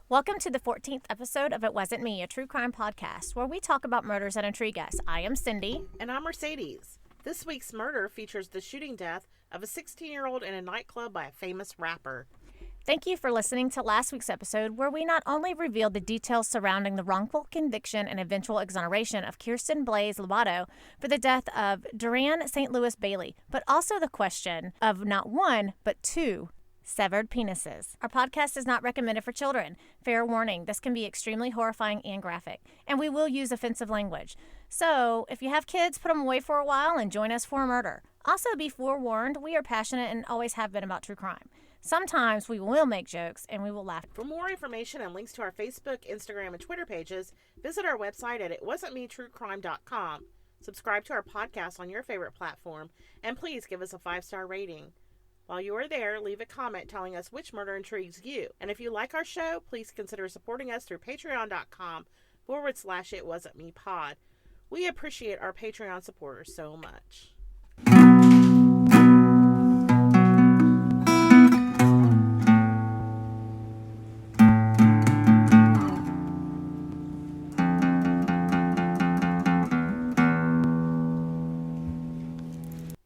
Welcome to the 14th episode of It Wasn't Me, a true crime podcast, where we talk about murders that intrigue us. I am Cindy. And I'm Mercedes. This week's murder features the shooting death of a 16-year-old in a nightclub by a famous rapper. Thank you for listening to last week's episode, where we not only revealed the details surrounding the wrongful conviction and eventual exoneration of Kirsten Blaze Lovato for the death of Duran St. Louis Bailey, but also the question of not one, but two severed penises. Our podcast is not recommended for children. Fair warning, this can be extremely horrifying and graphic, and we will use offensive language. So, if you have kids, put them away for a while and join us for a murder. Also, be forewarned, we are passionate and always have been about true crime. Sometimes we will make jokes and we will laugh. For more information and links to our Facebook, Instagram, and Twitter pages, visit our website at itwasn'tmetruecrime.com. Subscribe to our podcast on your favorite platform, and please give us a 5-star rating. While you are there, leave a comment telling us which murder intrigues you. And if you like our show, please consider supporting us through patreon.com/itwasn'tmepod. We appreciate our Patreon supporters so much.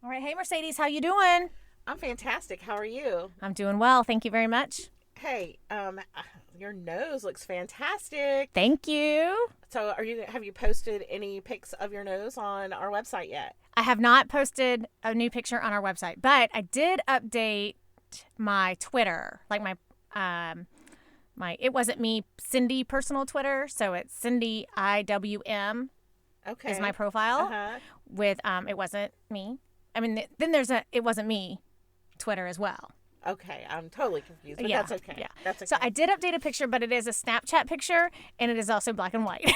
All right, hey Mercedes, how you doing? I'm fantastic. How are you? I'm doing well, thank you very much. Hey, your nose looks fantastic. Thank you. So, have you posted any pics of your nose on our website yet? I have not posted a new picture on our website, but I did update my Twitter, like my It Wasn't Me Cindy personal Twitter. So it's Cindy IWM Okay. is my profile with It Wasn't Me. I mean, then there's a It Wasn't Me Twitter as well. Okay, I'm totally confused, but Yeah, that's okay. yeah. That's okay. So I did update a picture, but it is a Snapchat picture, and it is also black and white.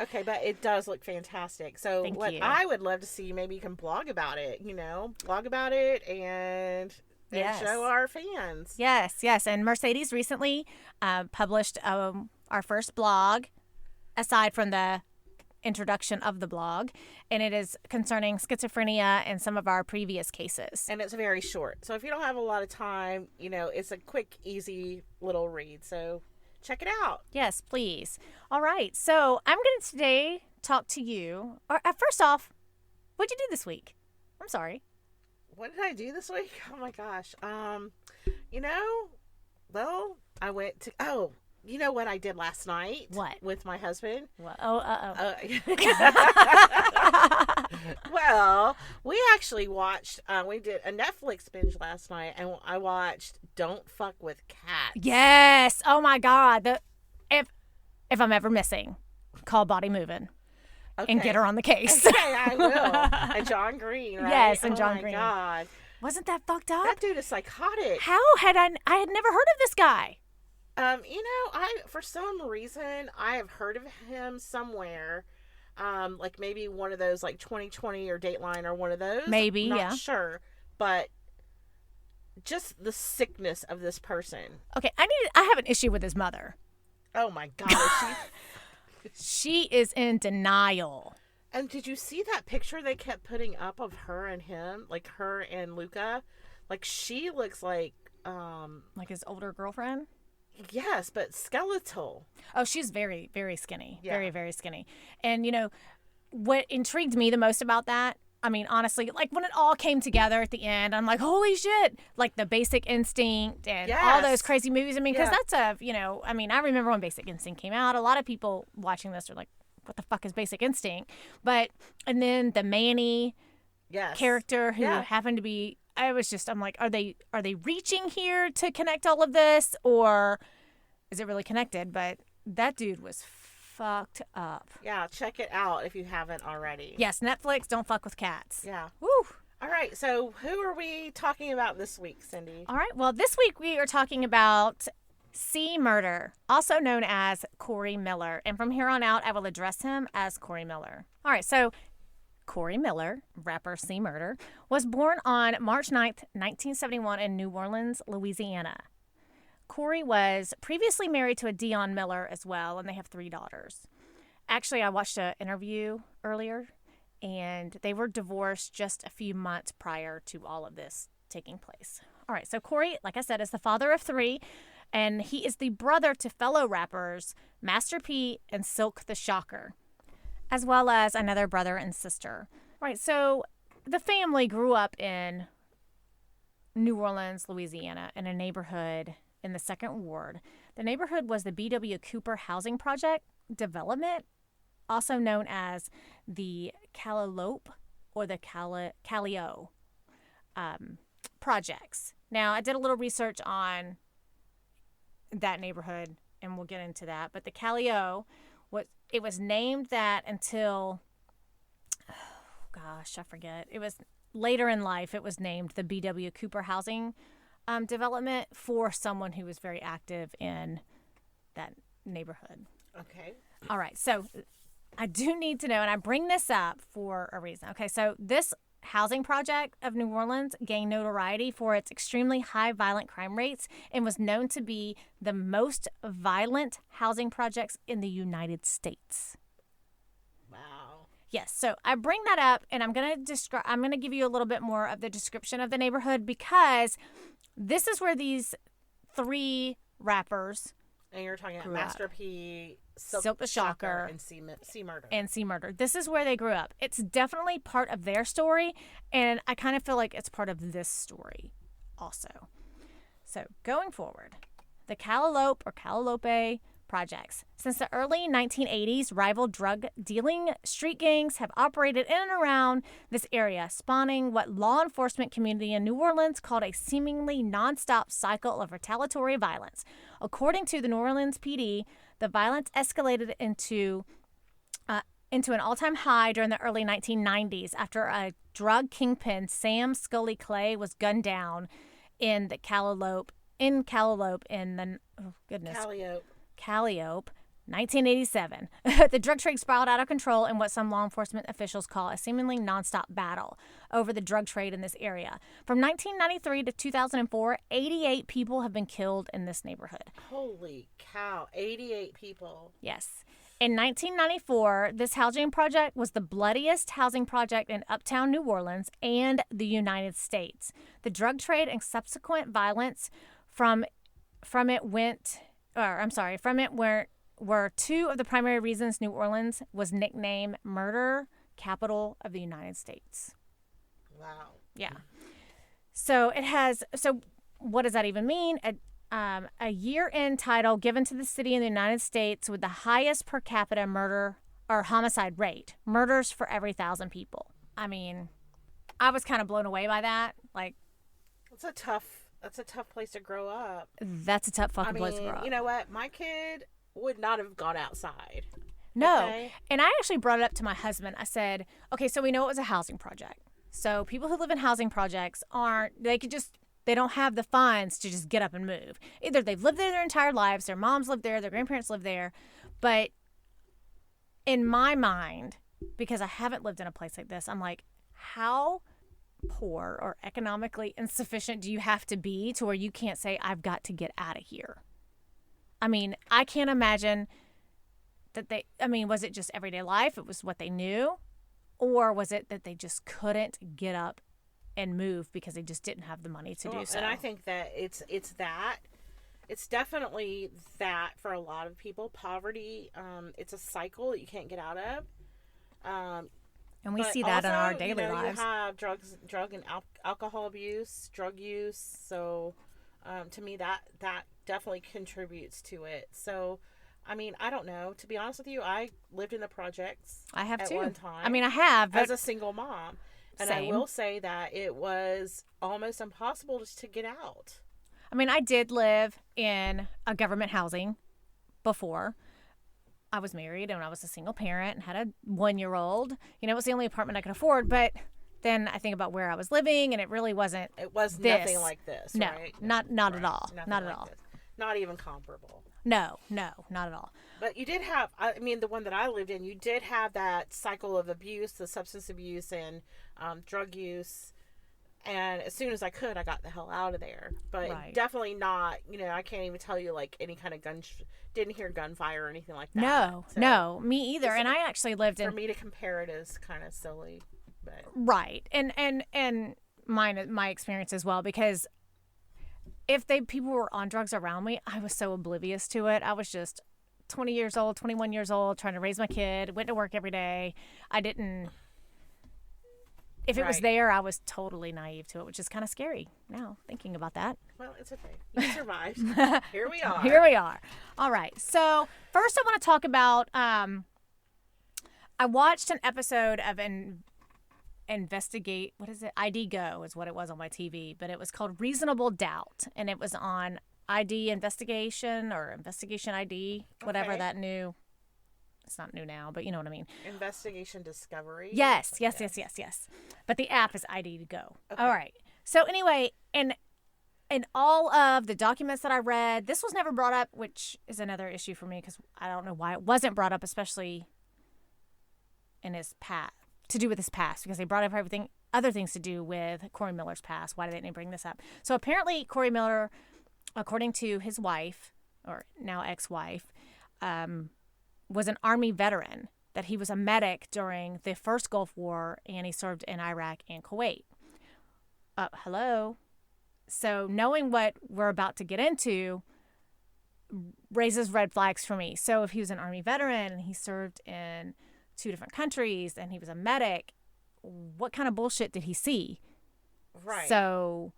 Okay, but it does look fantastic. So Thank what you. I would love to see, maybe you can blog about it, blog about it and Yes. show our fans. Yes. And Mercedes recently published our first blog, aside from the introduction of the blog, and it is concerning schizophrenia and some of our previous cases. And it's very short. So if you don't have a lot of time, it's a quick, easy little read. So check it out. Yes, please. All right. So I'm going to today talk to you. First off, what'd you do this week? I'm sorry. What did I do this week? Oh my gosh. Well, I went to, you know what I did last night? What? With my husband? What? Well, we actually watched, we did a Netflix binge last night, and I watched Don't Fuck with Cats. Yes. Oh my God. If I'm ever missing, call Body Moving and get her on the case. Okay, I will. And John Green, right? Yes, and John Green. Oh my God. Wasn't that fucked up? That dude is psychotic. How had I had never heard of this guy? For some reason, I have heard of him somewhere. Like maybe one of those, like 2020 or Dateline or one of those. Maybe, Not yeah. sure, but just the sickness of this person. Okay, I have an issue with his mother. Oh my God, She is in denial. And did you see that picture they kept putting up of her and him, like her and Luca? Like she looks like Like his older girlfriend? yes, but skeletal. Oh, she's very, very skinny. Yeah. Very, very skinny. And, what intrigued me the most about that, I mean, honestly, like when it all came together at the end, I'm like, holy shit. Like the Basic Instinct and all those crazy movies. I mean, because that's I remember when Basic Instinct came out. A lot of people watching this are like, what the fuck is Basic Instinct? And then the Manny character who happened to be, I'm like, are they reaching here to connect all of this, or is it really connected? But that dude was fucked up. Yeah, check it out if you haven't already. Yes, Netflix, Don't Fuck with Cats. Yeah. Woo. All right, so who are we talking about this week, Cindy? All right, well, this week we are talking about C. Murder, also known as Corey Miller. And from here on out, I will address him as Corey Miller. All right, so Corey Miller, rapper C. Murder, was born on March 9th, 1971 in New Orleans, Louisiana. Corey was previously married to a Dion Miller as well, and they have 3 daughters. Actually, I watched an interview earlier, and they were divorced just a few months prior to all of this taking place. All right, so Corey, like I said, is the father of 3. And he is the brother to fellow rappers Master P and Silk the Shocker, as well as another brother and sister. Right, so the family grew up in New Orleans, Louisiana, in a neighborhood in the Second Ward. The neighborhood was the B.W. Cooper Housing Project Development, also known as the Calilope or the Calio projects. Now, I did a little research on that neighborhood, and we'll get into that. But the Calio, it was named that until, oh gosh, I forget. It was later in life. It was named the B.W. Cooper Housing Development for someone who was very active in that neighborhood. Okay. All right. So I do need to know, and I bring this up for a reason. Okay. So this housing project of New Orleans gained notoriety for its extremely high violent crime rates and was known to be the most violent housing projects in the United States. Wow. Yes, so I bring that up, and I'm going to give you a little bit more of the description of the neighborhood, because this is where these three rappers, and you're talking about Master P, Silk the Shocker, and C Murder. And C Murder. This is where they grew up. It's definitely part of their story, and I kind of feel like it's part of this story also. So going forward, the Calilope or Calilope projects. Since the early 1980s, rival drug dealing street gangs have operated in and around this area, spawning what law enforcement community in New Orleans called a seemingly nonstop cycle of retaliatory violence. According to the New Orleans PD, the violence escalated into an all-time high during the early 1990s after a drug kingpin, Sam Scully Clay, was gunned down in the Calilope in the Calliope, 1987. The drug trade spiraled out of control in what some law enforcement officials call a seemingly nonstop battle over the drug trade in this area. From 1993 to 2004, 88 people have been killed in this neighborhood. Holy cow, 88 people. Yes. In 1994, this housing project was the bloodiest housing project in uptown New Orleans and the United States. The drug trade and subsequent violence from it were two of the primary reasons New Orleans was nicknamed Murder Capital of the United States. Wow. Yeah. So what does that even mean? A year-end title given to the city in the United States with the highest per capita murder or homicide rate. Murders for every 1,000 people. I mean, I was kind of blown away by that. Like, That's a tough place to grow up. That's a tough fucking place to grow up. You know what? My kid would not have gone outside. No. Okay? And I actually brought it up to my husband. I said, okay, so we know it was a housing project. So people who live in housing projects they don't have the funds to just get up and move. Either they've lived there their entire lives, their moms lived there, their grandparents lived there. But in my mind, because I haven't lived in a place like this, I'm like, how poor or economically insufficient do you have to be to where you can't say, I've got to get out of here? I mean, I can't imagine was it just everyday life? It was what they knew? Or was it that they just couldn't get up and move because they just didn't have the money to do so? And I think that it's definitely that for a lot of people. Poverty, it's a cycle that you can't get out of. And we see that in our daily lives. You have drug and alcohol abuse, drug use. So, to me, that definitely contributes to it. So, I mean, I don't know. To be honest with you, I lived in the projects. I have too. One time. I mean, I have, but as a single mom, and same. I will say that it was almost impossible just to get out. I mean, I did live in a government housing before. I was married and I was a single parent and had a 1-year-old. You know, it was the only apartment I could afford. But then I think about where I was living, and it really wasn't. It was this. Nothing like this. No, right? not right. at all. Nothing not at like all. This. Not even comparable. No, not at all. But you did have, I mean, the one that I lived in, you did have that cycle of abuse, the substance abuse and drug use. And as soon as I could, I got the hell out of there. But definitely not, I can't even tell you like any kind of didn't hear gunfire or anything like that. No, me either. And I actually lived for me to compare it is kind of silly. But. Right. And my experience as well, because if people were on drugs around me, I was so oblivious to it. I was just 20 years old, 21 years old, trying to raise my kid, went to work every day. I didn't, if it was there, I was totally naive to it, which is kind of scary now thinking about that. Well, it's okay. You survived. Here we are. Here we are. All right. So first I want to talk about, I watched an episode of Investigate, what is it? ID Go is what it was on my TV, but it was called Reasonable Doubt, and it was on ID Investigation or Investigation ID, whatever that new, it's not new now, but you know what I mean. Investigation Discovery? Yes. But the app is ID to Go. Okay. All right. So anyway, in all of the documents that I read, this was never brought up, which is another issue for me because I don't know why it wasn't brought up, especially in his past, to do with his past, because they brought up other things to do with Corey Miller's past. Why didn't they bring this up? So apparently Corey Miller, according to his wife, or now ex-wife, was an Army veteran, that he was a medic during the first Gulf War, and he served in Iraq and Kuwait. Hello? So knowing what we're about to get into raises red flags for me. So if he was an Army veteran and he served in 2 different countries and he was a medic, what kind of bullshit did he see? Right. So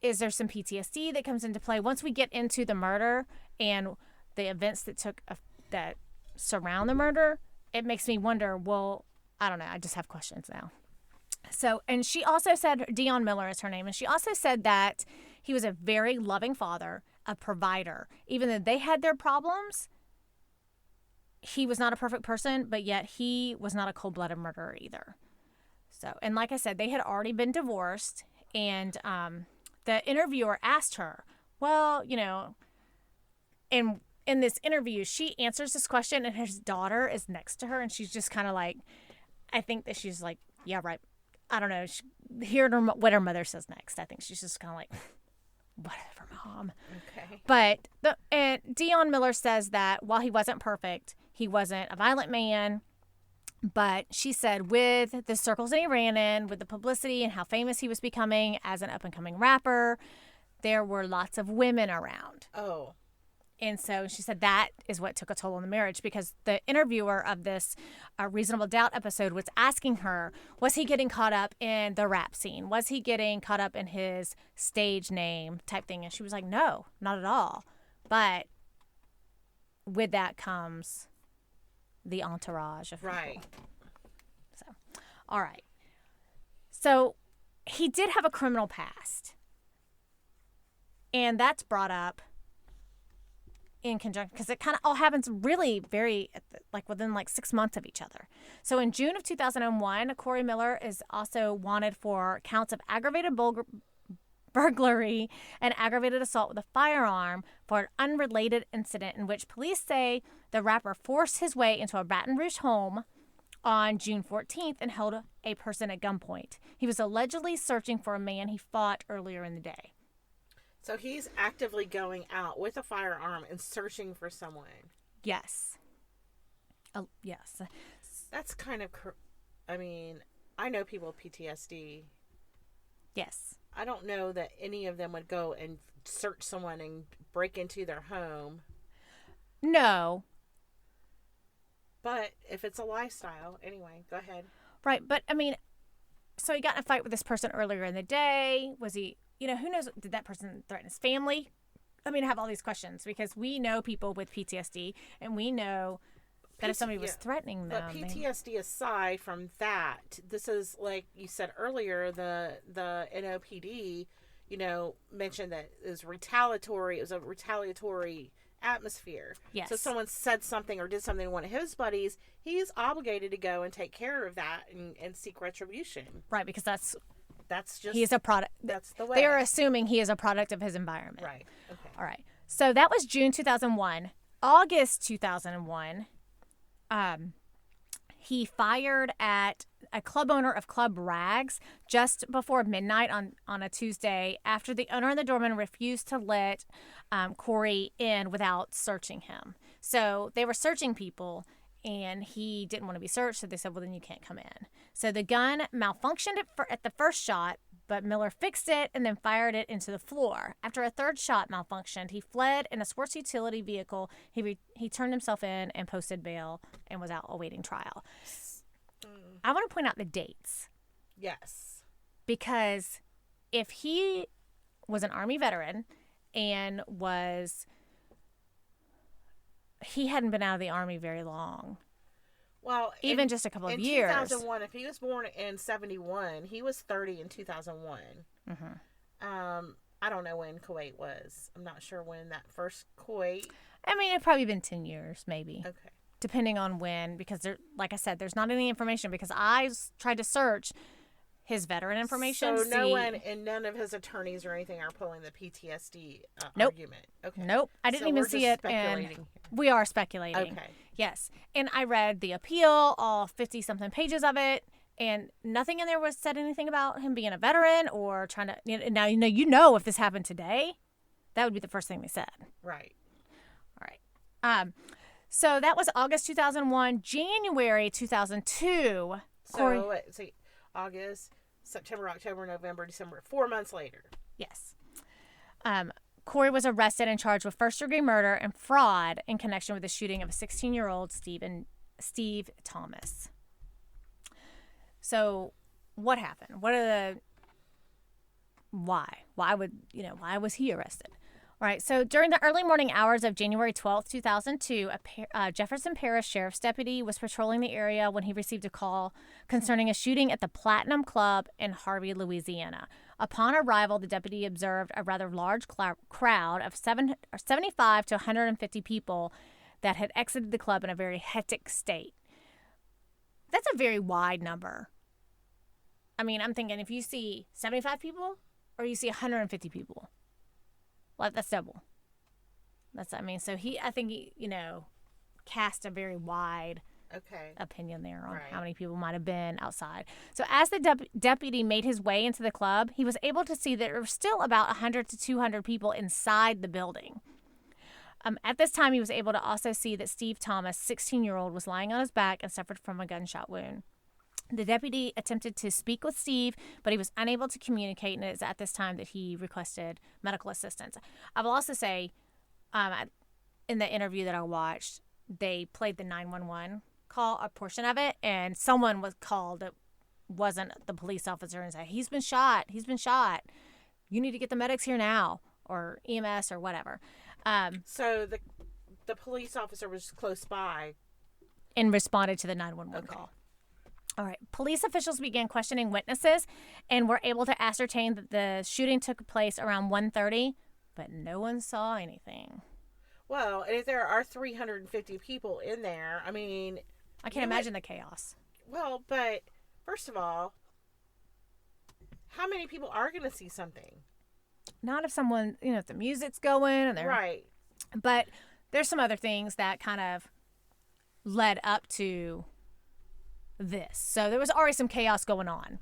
is there some PTSD that comes into play once we get into the murder and the events that surround the murder? It makes me wonder, well, I don't know. I just have questions now. So, and she also said, Dion Miller is her name, and she also said that he was a very loving father, a provider. Even though they had their problems, he was not a perfect person, but yet he was not a cold-blooded murderer either. So, and like I said, they had already been divorced, and the interviewer asked her, well, you know, in this interview, she answers this question, and his daughter is next to her, and she's just kind of like, I think that she's like, yeah, right. I don't know. Hearing what her mother says next, I think she's just kind of like, whatever, Mom. Okay. But and Dion Miller says that while he wasn't perfect, he wasn't a violent man. But she said with the circles that he ran in, with the publicity and how famous he was becoming as an up-and-coming rapper, there were lots of women around. Oh. And so she said that is what took a toll on the marriage, because the interviewer of this Reasonable Doubt episode was asking her, was he getting caught up in the rap scene? Was he getting caught up in his stage name type thing? And she was like, no, not at all. But with that comes the entourage of right. people. So, all right. So he did have a criminal past. And that's brought up in conjunction, because it kind of all happens really very, within 6 months of each other. So in June of 2001, Corey Miller is also wanted for counts of aggravated burglary and aggravated assault with a firearm for an unrelated incident in which police say the rapper forced his way into a Baton Rouge home on June 14th and held a person at gunpoint. He was allegedly searching for a man he fought earlier in the day. So he's actively going out with a firearm and searching for someone. Yes. Yes. That's kind of, I mean, I know people with PTSD. Yes. I don't know that any of them would go and search someone and break into their home. No. But if it's a lifestyle, anyway, go ahead. Right. But, I mean, so he got in a fight with this person earlier in the day. Was he... who knows? Did that person threaten his family? I mean, I have all these questions because we know people with PTSD, and we know that if somebody was threatening them. But PTSD aside from that, this is, like you said earlier, the NOPD, mentioned that it was retaliatory. It was a retaliatory atmosphere. Yes. So if someone said something or did something to one of his buddies, he's obligated to go and take care of that and seek retribution. Right, because that's just... He's a product. That's the way. They are assuming he is a product of his environment. Right. Okay. All right. So that was June 2001. August 2001, he fired at a club owner of Club Rags just before midnight on a Tuesday after the owner and the doorman refused to let Corey in without searching him. So they were searching people, and he didn't want to be searched, so they said, well, then you can't come in. So the gun malfunctioned at the first shot, but Miller fixed it and then fired it into the floor. After a third shot malfunctioned, he fled in a sports utility vehicle. He turned himself in and posted bail and was out awaiting trial. I want to point out the dates. Yes. Because if he was an Army veteran and he hadn't been out of the Army very long. Well, even just a couple of years. In 2001, if he was born in 71, he was 30 in 2001. Mm-hmm. I don't know when Kuwait was. I'm not sure when that first Kuwait. I mean, it'd probably been 10 years, maybe. Okay. Depending on when, because like I said, there's not any information because I tried to search his veteran information. So no one and none of his attorneys or anything are pulling the PTSD nope. argument. Okay. Nope. I didn't even see it. And we are speculating. Okay. Yes. And I read the appeal, all 50-something pages of it, and nothing in there said anything about him being a veteran or trying to. Now, if this happened today, that would be the first thing they said. Right. All right. So that was August 2001, January 2002. So, see, August, September, October, November, December, 4 months later. Yes. Corey was arrested and charged with first-degree murder and fraud in connection with the shooting of a 16-year-old Steve Thomas. So, what happened? Why was he arrested? All right, so during the early morning hours of January 12th, 2002, a Jefferson Parish Sheriff's deputy was patrolling the area when he received a call concerning a shooting at the Platinum Club in Harvey, Louisiana. Upon arrival, the deputy observed a rather large crowd of 75 to 150 people that had exited the club in a very hectic state. That's a very wide number. I mean, I'm thinking if you see 75 people or you see 150 people. Well, that's double. So I think he cast a very wide opinion there on how many people might have been outside. So as the deputy made his way into the club, he was able to see that there were still about 100 to 200 people inside the building. At this time, he was able to also see that Steve Thomas, 16-year-old, was lying on his back and suffered from a gunshot wound. The deputy attempted to speak with Steve, but he was unable to communicate, and it is at this time that he requested medical assistance. I will also say, in the interview that I watched, they played the 911 call, a portion of it, and someone was called that wasn't the police officer and said, he's been shot. You need to get the medics here now, or EMS or whatever. So the police officer was close by and responded to the 911 call. All right. Police officials began questioning witnesses and were able to ascertain that the shooting took place around 1:30, but no one saw anything. Well, and if there are 350 people in there, I mean... I can't imagine the chaos. Well, but first of all, how many people are going to see something? Not if someone, if the music's going and they're... Right. But there's some other things that kind of led up to this. So there was already some chaos going on.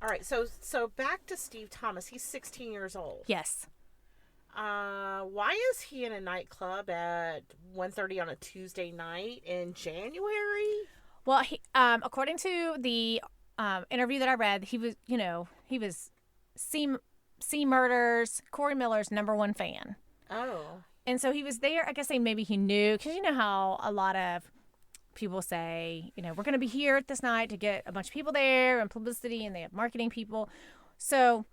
All right. So back to Steve Thomas. He's 16 years old. Yes. Why is he in a nightclub at 1:30 on a Tuesday night in January? Well, he, according to the interview that I read, he was C Murder's, Corey Miller's #1 fan. Oh. And so he was there. I guess maybe he knew, because you know how a lot of people say, we're going to be here at this night to get a bunch of people there and publicity, and they have marketing people. So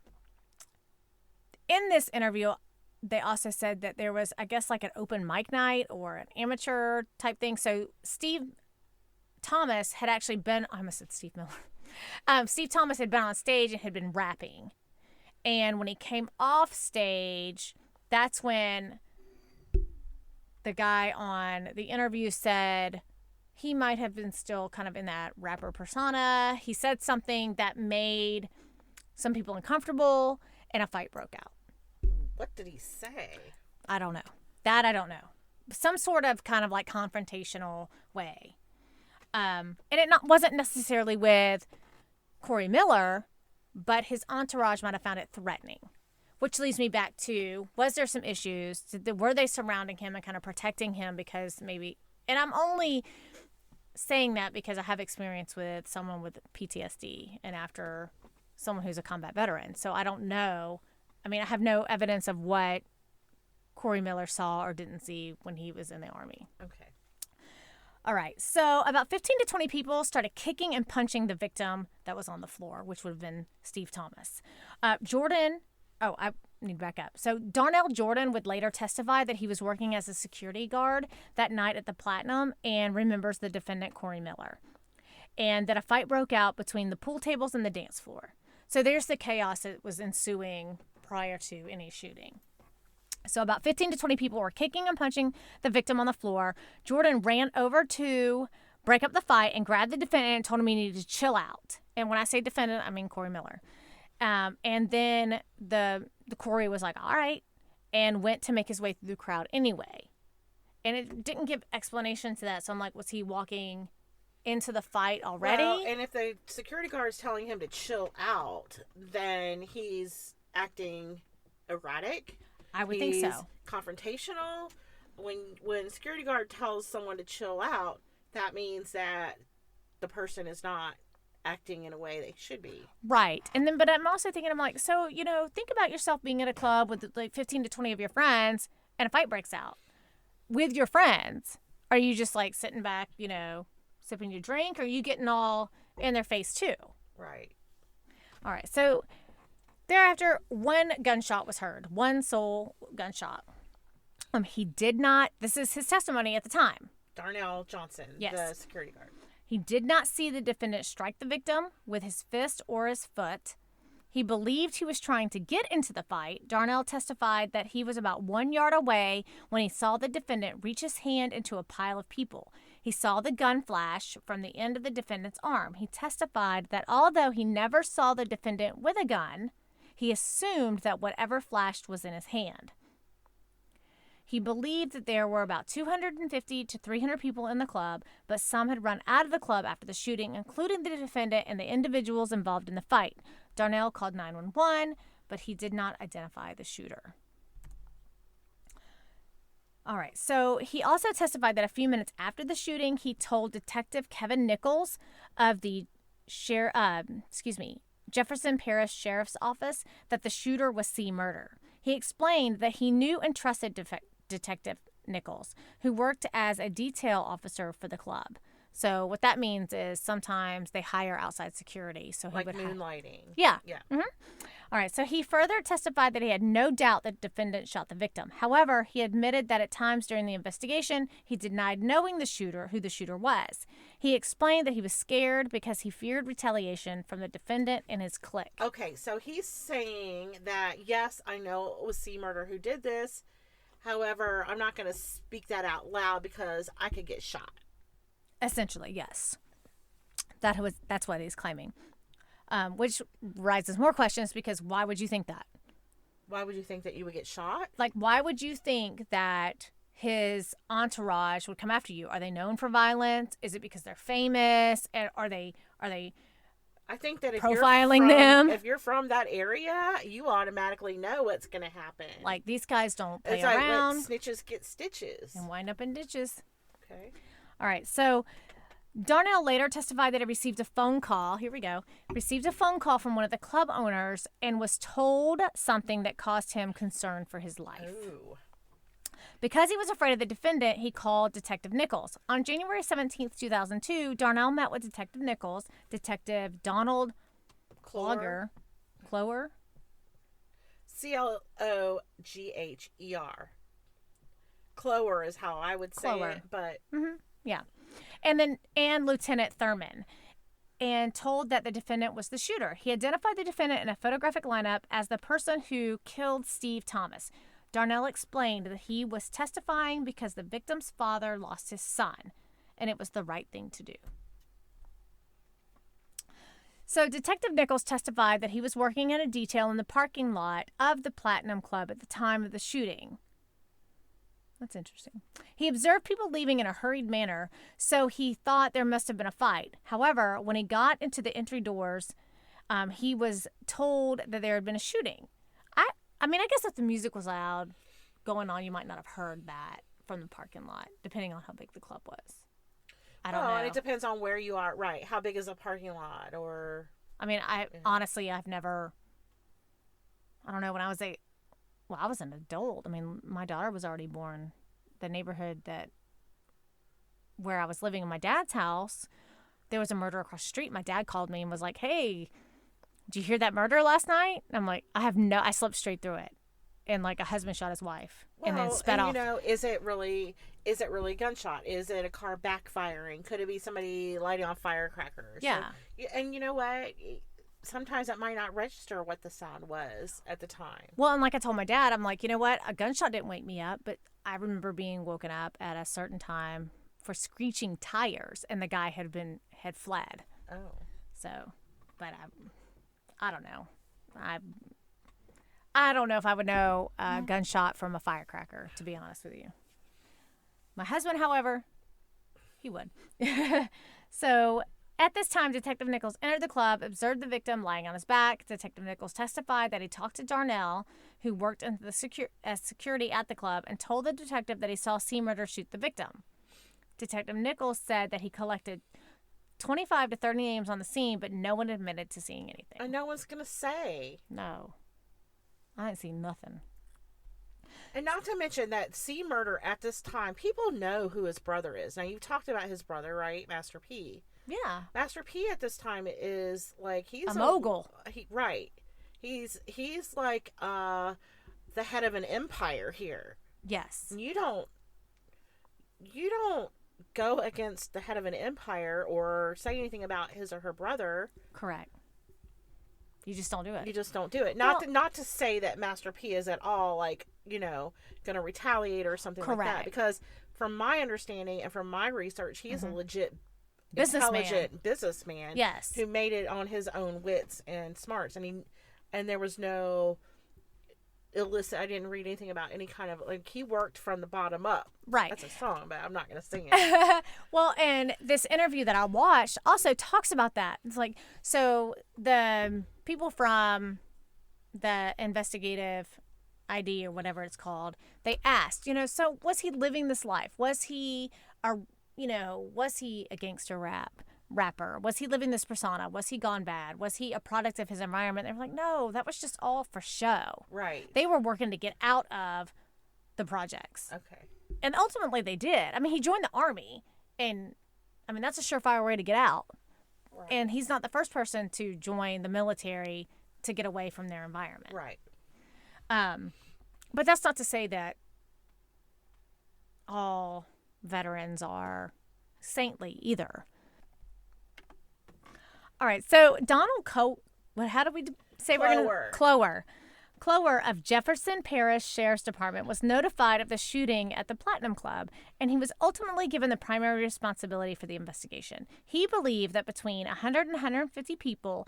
in this interview, they also said that there was, I guess, like an open mic night or an amateur type thing. So Steve Thomas had actually been, I almost said Steve Miller. Steve Thomas had been on stage and had been rapping. And when he came off stage, that's when the guy on the interview said he might have been still kind of in that rapper persona. He said something that made some people uncomfortable, and a fight broke out. What did he say? I don't know. That I don't know. Some sort of kind of like confrontational way. And it wasn't necessarily with Corey Miller, but his entourage might have found it threatening. Which leads me back to, was there some issues? Were they surrounding him and kind of protecting him because maybe... And I'm only saying that because I have experience with someone with PTSD. And after someone who's a combat veteran. So I don't know. I mean, I have no evidence of what Corey Miller saw or didn't see when he was in the Army. Okay. All right. So about 15 to 20 people started kicking and punching the victim that was on the floor, which would have been Steve Thomas. I need to back up. So Darnell Jordan would later testify that he was working as a security guard that night at the Platinum and remembers the defendant, Corey Miller, and that a fight broke out between the pool tables and the dance floor. So there's the chaos that was ensuing prior to any shooting. So about 15 to 20 people were kicking and punching the victim on the floor. Jordan ran over to break up the fight and grabbed the defendant and told him he needed to chill out. And when I say defendant, I mean Corey Miller. And then the Corey was like, all right, and went to make his way through the crowd anyway. And it didn't give explanation to that. So I'm like, was he walking into the fight already? Well, and if the security guard is telling him to chill out, then he's acting erratic. I would think so. Confrontational. When a security guard tells someone to chill out, that means that the person is not acting in a way they should be. Right. And then, but I'm also thinking, I'm like, so, think about yourself being at a club with like 15 to 20 of your friends and a fight breaks out with your friends. Are you just like sitting back, sipping your drink, or are you getting all in their face too? Right. All right. So thereafter, one gunshot was heard, one sole gunshot. He did not, this is his testimony at the time. Darnell Johnson, yes, the security guard. He did not see the defendant strike the victim with his fist or his foot. He believed he was trying to get into the fight. Darnell testified that he was about 1 yard away when he saw the defendant reach his hand into a pile of people. He saw the gun flash from the end of the defendant's arm. He testified that although he never saw the defendant with a gun, he assumed that whatever flashed was in his hand. He believed that there were about 250 to 300 people in the club, but some had run out of the club after the shooting, including the defendant and the individuals involved in the fight. Darnell called 911, but he did not identify the shooter. All right, so he also testified that a few minutes after the shooting, he told Detective Kevin Nichols of the Jefferson Parish Sheriff's Office that the shooter was C. Murder. He explained that he knew and trusted Detective Nichols, who worked as a detail officer for the club. So what that means is sometimes they hire outside security. So he like would moonlighting. Yeah. Mm-hmm. All right. So he further testified that he had no doubt that the defendant shot the victim. However, he admitted that at times during the investigation, he denied knowing who the shooter was. He explained that he was scared because he feared retaliation from the defendant and his clique. Okay. So he's saying that, yes, I know it was C. Murder who did this. However, I'm not going to speak that out loud because I could get shot. Essentially, yes. That's what he's claiming. Which raises more questions because why would you think that? Why would you think that you would get shot? Like, why would you think that his entourage would come after you? Are they known for violence? Is it because they're famous? And are they I think that if you're from that area, you automatically know what's going to happen. Like, these guys don't play it's around. Like snitches get stitches. And wind up in ditches. Okay. All right. So Darnell later testified that he received a phone call. Here we go. Received a phone call from one of the club owners and was told something that caused him concern for his life. Ooh. Because he was afraid of the defendant, he called Detective Nichols. On January 17th, 2002, Darnell met with Detective Nichols, Detective Donald Clower. Clower? Clogher. Clower is how I would say it, but... Mm-hmm. Yeah. And Lieutenant Thurman, and told that the defendant was the shooter. He identified the defendant in a photographic lineup as the person who killed Steve Thomas. Darnell explained that he was testifying because the victim's father lost his son, and it was the right thing to do. So Detective Nichols testified that he was working in a detail in the parking lot of the Platinum Club at the time of the shooting. That's interesting. He observed people leaving in a hurried manner, so he thought there must have been a fight. However, when he got into the entry doors, he was told that there had been a shooting. I mean, I guess if the music was loud going on, you might not have heard that from the parking lot, depending on how big the club was. I don't know. And it depends on where you are. Right. How big is a parking lot? Or I mean, honestly, I've never, I don't know, when I was I was an adult. I mean, my daughter was already born. The neighborhood where I was living in my dad's house, there was a murder across the street. My dad called me and was like, hey, did you hear that murder last night? And I'm like, I slept straight through it. And like a husband shot his wife and then sped off. Is it really gunshot? Is it a car backfiring? Could it be somebody lighting on firecrackers? Yeah. So, and you know what? Sometimes it might not register what the sound was at the time. Well, and like I told my dad, I'm like, you know what? A gunshot didn't wake me up, but I remember being woken up at a certain time for screeching tires, and the guy had fled. Oh. So, but I don't know. I don't know if I would know a gunshot from a firecracker, to be honest with you. My husband, however, he would. So, at this time, Detective Nichols entered the club, observed the victim lying on his back. Detective Nichols testified that he talked to Darnell, who worked in as security at the club, and told the detective that he saw C. Murder shoot the victim. Detective Nichols said that he collected 25 to 30 names on the scene, but no one admitted to seeing anything. And no one's going to say. No. I didn't see nothing. And not to mention that C. Murder at this time, people know who his brother is. Now, you've talked about his brother, right? Master P. Yeah. Master P at this time is like, he's a mogul. Right. He's like the head of an empire here. Yes. You don't go against the head of an empire or say anything about his or her brother. Correct. You just don't do it. You just don't do it. Not to say that Master P is at all like, going to retaliate or something like that. Because from my understanding and from my research, he's a legit intelligent businessman. Yes. Who made it on his own wits and smarts. And there was no illicit, I didn't read anything about any kind of, like, he worked from the bottom up. Right. That's a song, but I'm not going to sing it. Well, and this interview that I watched also talks about that. It's like, so the people from the investigative ID or whatever it's called, they asked, so was he living this life? Was he was he a gangster rapper? Was he living this persona? Was he gone bad? Was he a product of his environment? They were like, no, that was just all for show. Right. They were working to get out of the projects. Okay. And ultimately they did. I mean, he joined the army, and I mean, that's a surefire way to get out. Right. And he's not the first person to join the military to get away from their environment. Right. But that's not to say that all veterans are saintly either. All right, so Donald how do we say Clower of Jefferson Parish Sheriff's Department was notified of the shooting at the Platinum Club, and he was ultimately given the primary responsibility for the investigation. He believed that between 100 and 150 people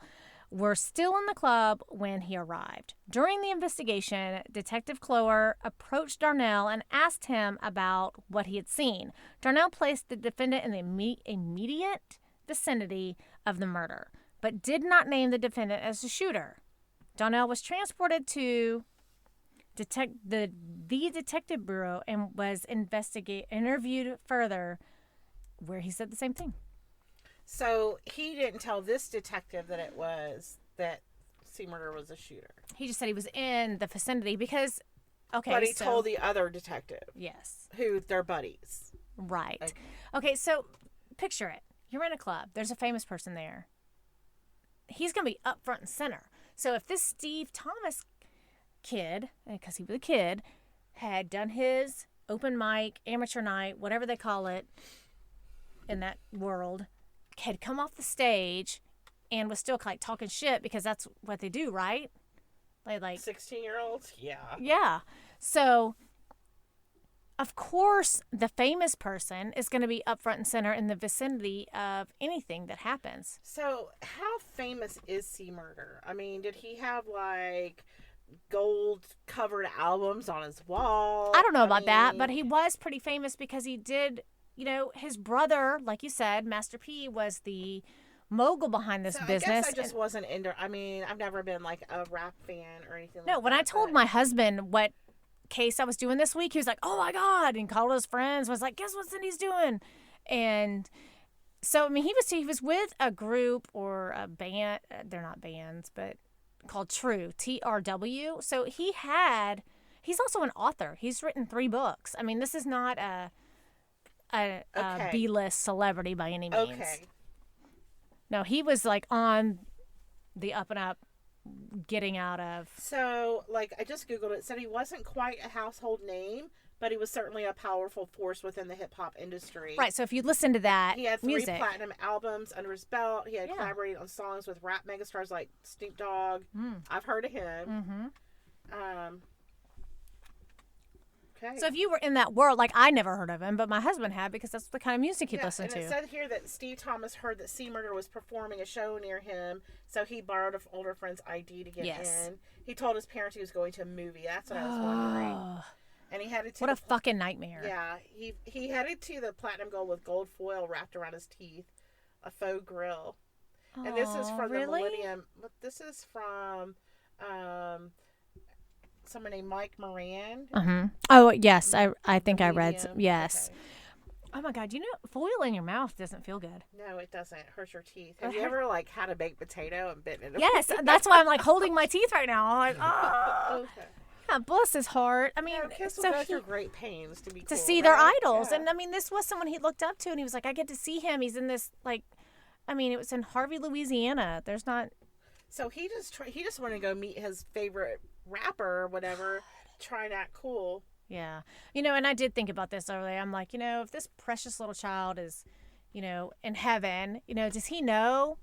were still in the club when he arrived. During the investigation, Detective Clower approached Darnell and asked him about what he had seen. Darnell placed the defendant in the immediate vicinity of the murder, but did not name the defendant as the shooter. Darnell was transported to the Detective Bureau and was interviewed further, where he said the same thing. So he didn't tell this detective that C. Murder was a shooter. He just said he was in the vicinity because, But he told the other detective. Yes. Who they're buddies. Right. Okay, so picture it. You're in a club. There's a famous person there. He's going to be up front and center. So if this Steve Thomas kid, because he was a kid, had done his open mic, amateur night, whatever they call it in that world, had come off the stage and was still like talking shit because that's what they do, right? Like 16-year-olds? Yeah. Yeah. So of course, the famous person is going to be up front and center in the vicinity of anything that happens. So, how famous is C. Murder? I mean, did he have, like, gold-covered albums on his wall? I don't know about that, but he was pretty famous because he did, his brother, like you said, Master P, was the mogul behind this business. I guess I just wasn't into, I've never been, like, a rap fan or anything like that. No, when I told my husband what case I was doing this week, he was like, oh my God, and called his friends, was like, guess what Cindy's doing? And So, I mean, he was with a group or a band. They're not bands, but called True, TRW. So he's also an author. He's written 3 books. I mean, this is not a B-list celebrity by any means. Okay. No, he was like on the up and up, getting out of. So, like, I just Googled it. It said he wasn't quite a household name, but he was certainly a powerful force within the hip-hop industry. Right, so if you listen to that he had 3 music. platinum albums under his belt. He had collaborated on songs with rap megastars like Snoop Dogg. I've heard of him. Okay. So if you were in that world, like, I never heard of him, but my husband had, because that's the kind of music he listened to. And it said here that Steve Thomas heard that C Murder was performing a show near him, so he borrowed an older friend's ID to get in. He told his parents he was going to a movie. That's what I was wondering. And he headed to fucking nightmare. Yeah, he headed to the Platinum Gold with gold foil wrapped around his teeth, a faux grill. And this is from the Millennium. This is from someone named Mike Moran. Oh, yes. I think I read. Yes. Okay. Oh, my God. You know, foil in your mouth doesn't feel good. No, it doesn't. It hurts your teeth. Have you ever, like, had a baked potato and bitten it? Yes. That's why I'm, like, holding my teeth right now. I'm like, oh. Okay. Yeah, bless his heart. I mean, kids will go through great pains to be to cool, see their idols. Yeah. And, I mean, this was someone he looked up to, and he was like, I get to see him. He's in this, like, I mean, it was in Harvey, Louisiana. There's not. So he just wanted to go meet his favorite rapper or whatever, try and act cool. Yeah. You know, and I did think about this earlier. I'm like, you know, if this precious little child is, you know, in heaven, you know, does he know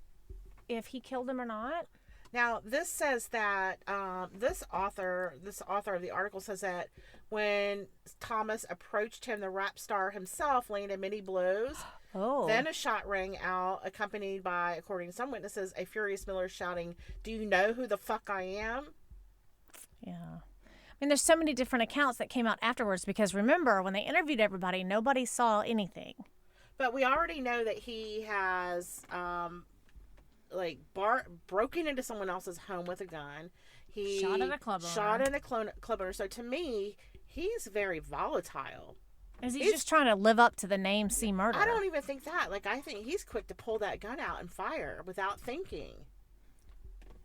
if he killed him or not? Now, this says that this author of the article says that when Thomas approached him, the rap star himself landed many blows. Then a shot rang out, accompanied by, according to some witnesses, a furious Miller shouting, "Do you know who the fuck I am?" Yeah. I mean, there's so many different accounts that came out afterwards, because remember, when they interviewed everybody, nobody saw anything. But we already know that he has broken into someone else's home with a gun. He shot at a club owner. So to me, he's very volatile. Is he just trying to live up to the name C Murder? I don't even think that. Like, I think he's quick to pull that gun out and fire without thinking.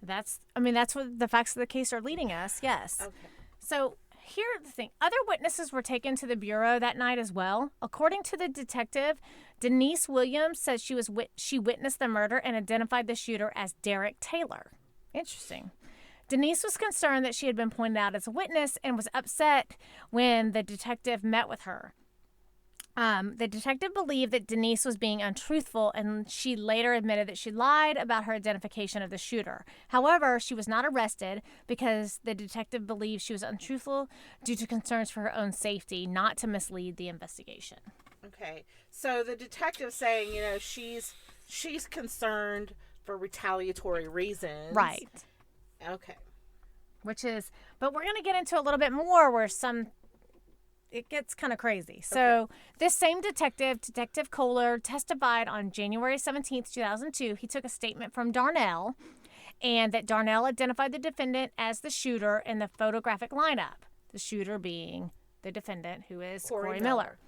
That's what the facts of the case are leading us. Yes. Okay. So here's the thing. Other witnesses were taken to the bureau that night as well. According to the detective, Denise Williams said she witnessed the murder and identified the shooter as Derek Taylor. Interesting. Denise was concerned that she had been pointed out as a witness and was upset when the detective met with her. The detective believed that Denise was being untruthful, and she later admitted that she lied about her identification of the shooter. However, she was not arrested because the detective believed she was untruthful due to concerns for her own safety, not to mislead the investigation. Okay. So the detective saying, you know, she's concerned for retaliatory reasons. Right. Okay. But we're going to get into a little bit more where it gets kind of crazy. So this same Detective Kohler, testified on January 17th, 2002. He took a statement from Darnell, and that Darnell identified the defendant as the shooter in the photographic lineup, the shooter being the defendant, who is Corey Miller.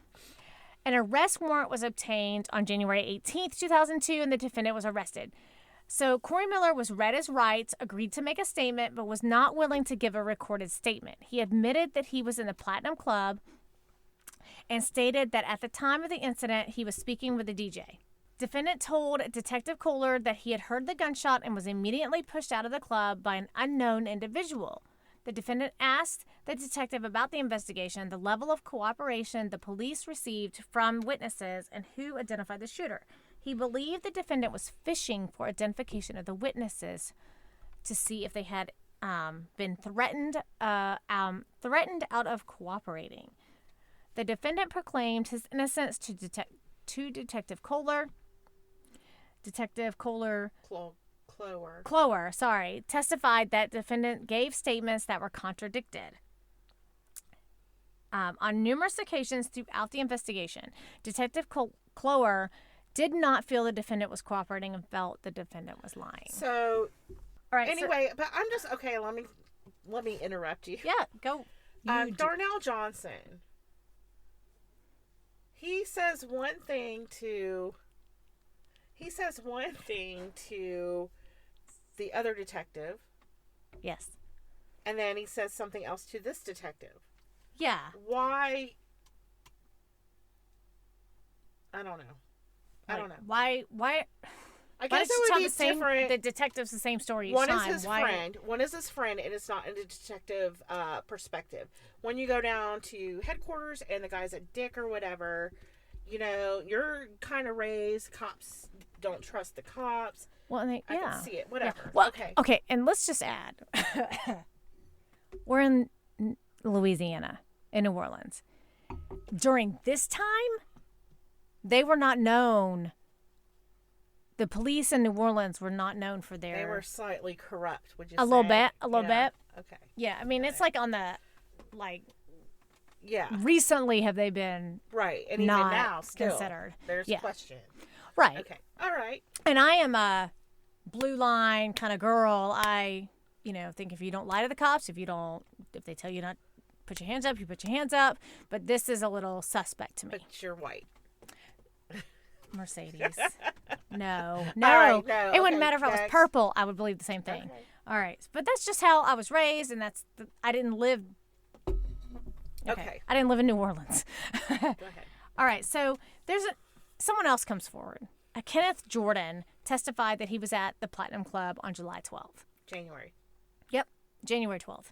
An arrest warrant was obtained on January 18th, 2002, and the defendant was arrested. So Corey Miller was read his rights, agreed to make a statement, but was not willing to give a recorded statement. He admitted that he was in the Platinum Club and stated that at the time of the incident, he was speaking with the DJ. Defendant told Detective Kohler that he had heard the gunshot and was immediately pushed out of the club by an unknown individual. The defendant asked the detective about the investigation, the level of cooperation the police received from witnesses, and who identified the shooter. He believed the defendant was fishing for identification of the witnesses to see if they had been threatened out of cooperating. The defendant proclaimed his innocence to Detective Kohler. Detective Kohler Clower, testified that defendant gave statements that were contradicted. On numerous occasions throughout the investigation, Detective Clower did not feel the defendant was cooperating and felt the defendant was lying. So, all right. Anyway, but I'm just okay. Let me interrupt you. Yeah, go. Darnell Johnson. He says one thing to He says one thing to the other detective. Yes. And then he says something else to this detective. Yeah. Why? I don't know. I don't know. Why? I guess it would be different. The detective's the same story each One time. is his friend. One is his friend, and it's not in the detective perspective. When you go down to headquarters and the guy's a dick or whatever, you know, you're kind of raised. Cops don't trust the cops. Well, I can see it. Whatever. Yeah. Well, okay. Okay, and let's just add, we're in Louisiana, in New Orleans. During this time, they were not known. The police in New Orleans were not known for their... They were slightly corrupt, would you say? A little bit. Okay. Yeah, I mean, it's like on the, Yeah. Recently have they been... Right, and even not now, still, considered. there's question. Right. Okay, all right. And I am a blue line kind of girl. I, think if you don't lie to the cops, if they tell you not put your hands up, you put your hands up. But this is a little suspect to me. But you're white. Mercedes. No. Right, It wouldn't matter if I was purple. I would believe the same thing. Okay. All right. But that's just how I was raised, and I didn't live. Okay. I didn't live in New Orleans. Go ahead. All right. So someone else comes forward. Kenneth Jordan testified that he was at the Platinum Club on July 12th. January. Yep, January 12th.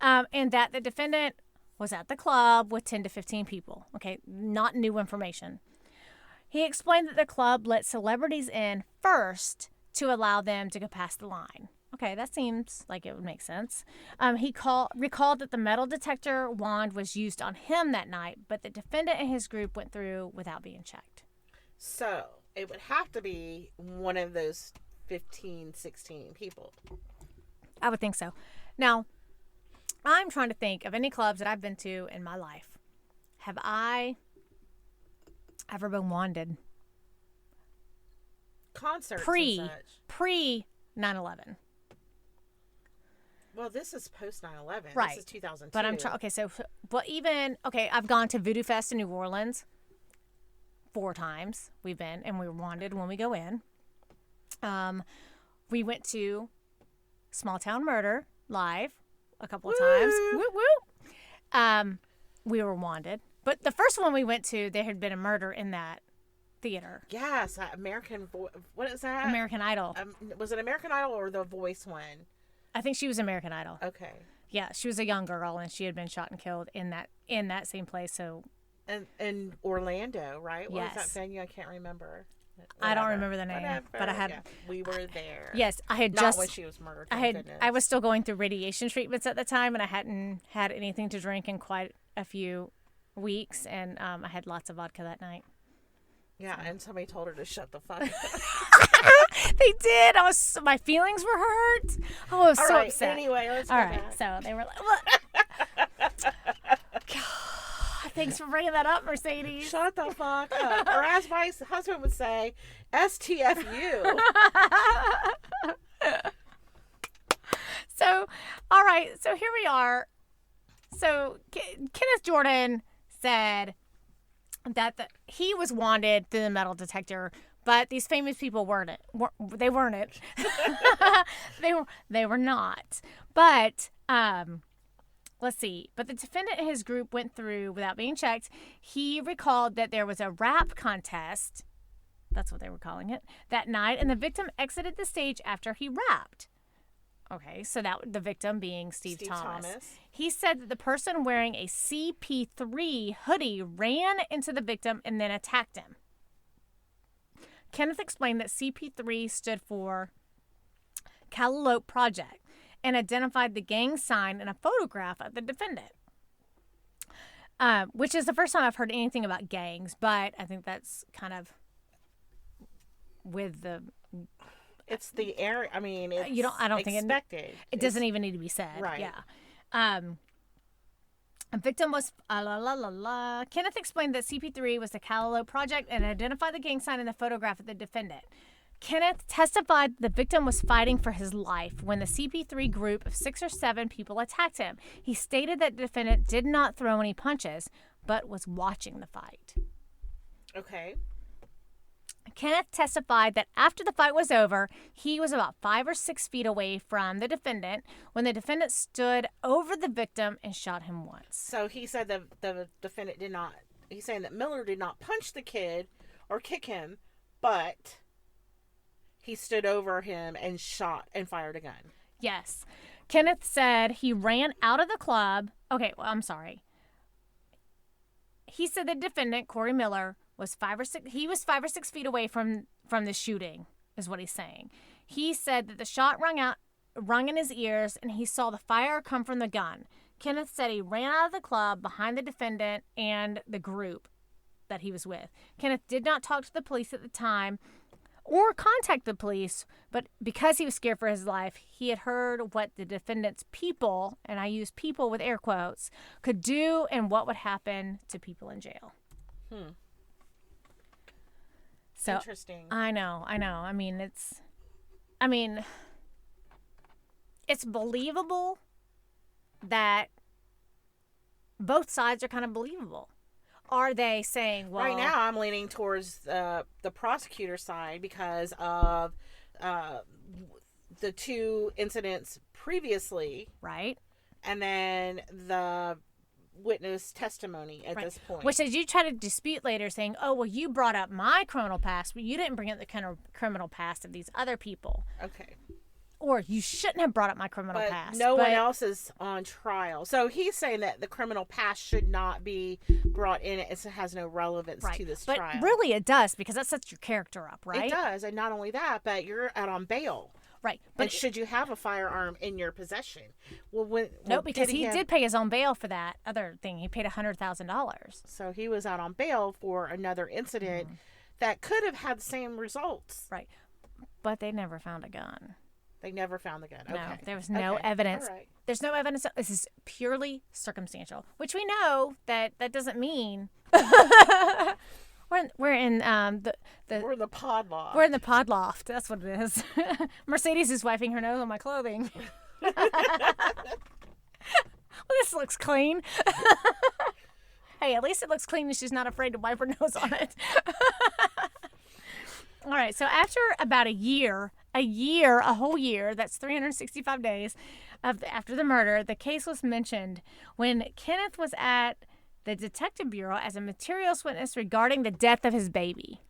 And that the defendant was at the club with 10 to 15 people. Okay, not new information. He explained that the club let celebrities in first to allow them to go past the line. Okay, that seems like it would make sense. He recalled that the metal detector wand was used on him that night, but the defendant and his group went through without being checked. So it would have to be one of those 15, 16 people. I would think so. Now, I'm trying to think of any clubs that I've been to in my life. Have I ever been wanded? Concerts and such. Pre 9/11. Well, this is post 9/11. Right. This is 2002. But I'm trying. Okay, so I've gone to Voodoo Fest in New Orleans 4 times. We've been, and we were wanded when we go in. We went to Small Town Murder live a couple of times. Woo woo. We were wanded, but the first one we went to, there had been a murder in that theater. Yes, what is that? American Idol. Was it American Idol or The Voice one? I think she was American Idol. Okay. Yeah, she was a young girl, and she had been shot and killed in that same place. So. And Orlando, right? What Yes. was that venue? I can't remember. Whatever. I don't remember the name, but I had. Yeah, we were there. Yes, I had Not just. when she was murdered. I was still going through radiation treatments at the time, and I hadn't had anything to drink in quite a few weeks, and I had lots of vodka that night. Yeah, and somebody told her to shut the fuck up. They did. My feelings were hurt. I was so upset. Anyway, let's go All right, back. so they were like, "What?" God, thanks for bringing that up, Mercedes. Shut the fuck up. Or as my husband would say, STFU. So, all right. So here we are. So Kenneth Jordan said that he was wanted through the metal detector, but these famous people weren't it. They weren't it. They were not. But let's see. But the defendant and his group went through without being checked. He recalled that there was a rap contest. That's what they were calling it that night, and the victim exited the stage after he rapped. Okay, so that the victim being Steve Thomas. He said that the person wearing a CP3 hoodie ran into the victim and then attacked him. Kenneth explained that CP3 stood for Calliope Project and identified the gang sign in a photograph of the defendant. Which is the first time I've heard anything about gangs, but I think that's kind of with the... It's the area. I mean, it's I don't think expected. It doesn't even need to be said. Right. Yeah. A victim was Kenneth explained that CP3 was the Calliope Project and identified the gang sign in the photograph of the defendant. Kenneth testified the victim was fighting for his life when the CP3 group of 6 or 7 people attacked him. He stated that the defendant did not throw any punches, but was watching the fight. Okay. Kenneth testified that after the fight was over, he was about 5 or 6 feet away from the defendant when the defendant stood over the victim and shot him once. So he said the defendant did not, he's saying that Miller did not punch the kid or kick him, but he stood over him and shot and fired a gun. Yes. Kenneth said he ran out of the club. Okay, well, I'm sorry. He said the defendant, Corey Miller, was 5 or 6 feet away from the shooting, is what he's saying. He said that the shot rung in his ears, and he saw the fire come from the gun. Kenneth said he ran out of the club behind the defendant and the group that he was with. Kenneth did not talk to the police at the time or contact the police, but because he was scared for his life, he had heard what the defendant's people, and I use people with air quotes, could do and what would happen to people in jail. So interesting. I know. I mean, it's believable that both sides are kind of believable. Are they saying, well... Right now, I'm leaning towards the prosecutor side because of the 2 incidents previously. Right. And then the witness testimony at this point. Which as you try to dispute later, saying, oh, well, you brought up my criminal past, but you didn't bring up the kind of criminal past of these other people. Okay. Or you shouldn't have brought up my criminal past. No one else is on trial. So he's saying that the criminal past should not be brought in. It has no relevance to this trial. But really it does, because that sets your character up, right? It does. And not only that, but you're out on bail. Right. But should you have a firearm in your possession? No, because he did pay his own bail for that other thing. He paid $100,000. So he was out on bail for another incident that could have had the same results. Right. But they never found a gun. They never found the gun. Okay. No, there was no evidence. All right. There's no evidence. This is purely circumstantial, which we know that doesn't mean we're in the pod loft. We're in the pod loft. That's what it is. Mercedes is wiping her nose on my clothing. Well, this looks clean. Hey, at least it looks clean and she's not afraid to wipe her nose on it. All right, so after about a whole year, that's 365 days after the murder, the case was mentioned when Kenneth was at the Detective Bureau as a materials witness regarding the death of his baby.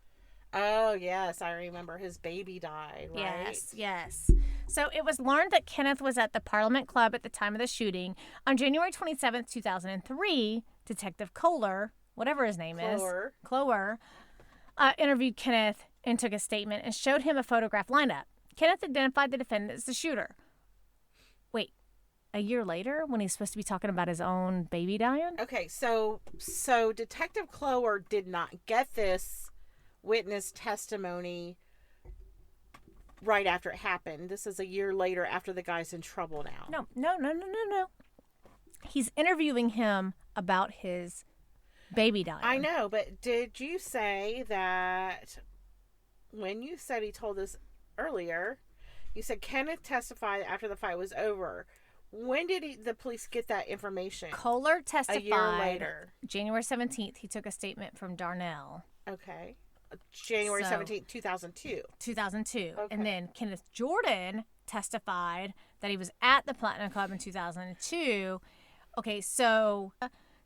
Oh, yes, I remember his baby died, right? Yes. So it was learned that Kenneth was at the Parliament Club at the time of the shooting. On January 27th, 2003, Detective Kohler, whatever his name is, interviewed Kenneth and took a statement and showed him a photograph lineup. Kenneth identified the defendant as the shooter. Wait, a year later when he's supposed to be talking about his own baby dying? Okay, so Detective Clower did not get this witness testimony right after it happened. This is a year later after the guy's in trouble now. No. He's interviewing him about his baby dying. I know, but did you say that when you said he told us earlier, you said Kenneth testified after the fight was over. When did the police get that information? Kohler testified a year later. January 17th, he took a statement from Darnell. Okay. January 17th, 2002. 2002. Okay. And then Kenneth Jordan testified that he was at the Platinum Club in 2002. Okay, so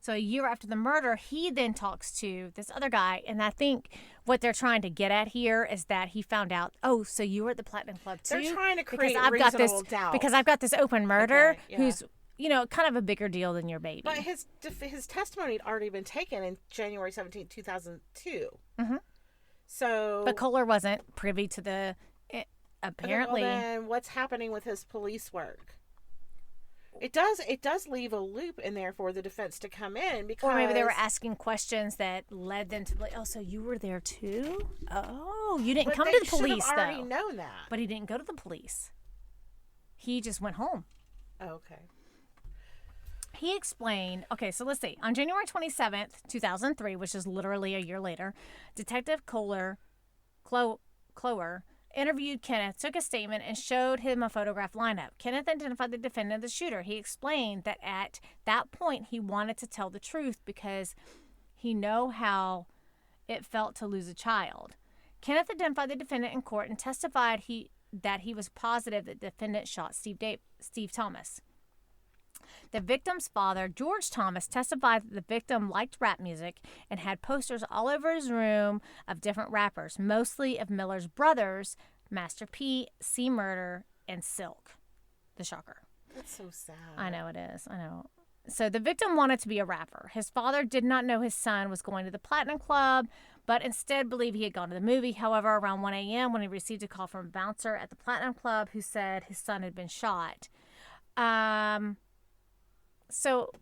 a year after the murder, he then talks to this other guy, and I think what they're trying to get at here is that he found out, oh, so you were at the Platinum Club too? They're trying to create reasonable doubt. Because I've got this open murder who's, kind of a bigger deal than your baby. But his testimony had already been taken in January 17th, 2002. Mm-hmm. So, but Kohler wasn't privy to the, apparently. Well, then what's happening with his police work? It does leave a loop in there for the defense to come in, because... Or maybe they were asking questions that led them to be like, oh, so you were there too? Oh, you didn't come to the police, though. But they should have already known that. But he didn't go to the police. He just went home. Oh, okay. He explained, okay, so let's see. On January 27th, 2003, which is literally a year later, Detective Clower interviewed Kenneth, took a statement, and showed him a photograph lineup. Kenneth identified the defendant as the shooter. He explained that at that point he wanted to tell the truth because he knew how it felt to lose a child. Kenneth identified the defendant in court and testified that he was positive that the defendant shot Steve Thomas. The victim's father, George Thomas, testified that the victim liked rap music and had posters all over his room of different rappers, mostly of Miller's brothers, Master P, C Murder, and Silk, the Shocker. That's so sad. I know it is. I know. So the victim wanted to be a rapper. His father did not know his son was going to the Platinum Club, but instead believed he had gone to the movie. However, around 1 a.m. when he received a call from a bouncer at the Platinum Club who said his son had been shot. So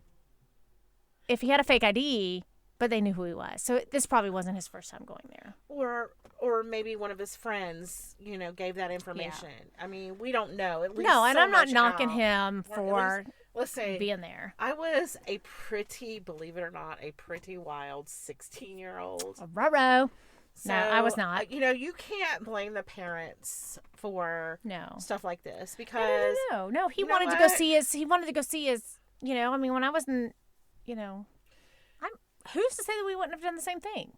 if he had a fake ID, but they knew who he was. So this probably wasn't his first time going there. Or maybe one of his friends, gave that information. Yeah. I mean, we don't know. At least no, and so I'm not knocking out. him for Listen, being there. I was believe it or not, a pretty wild 16-year-old. Ruh-roh. So, no, I was not. You can't blame the parents for stuff like this because no. He wanted to go see his. I mean, when I was in, who's to say that we wouldn't have done the same thing?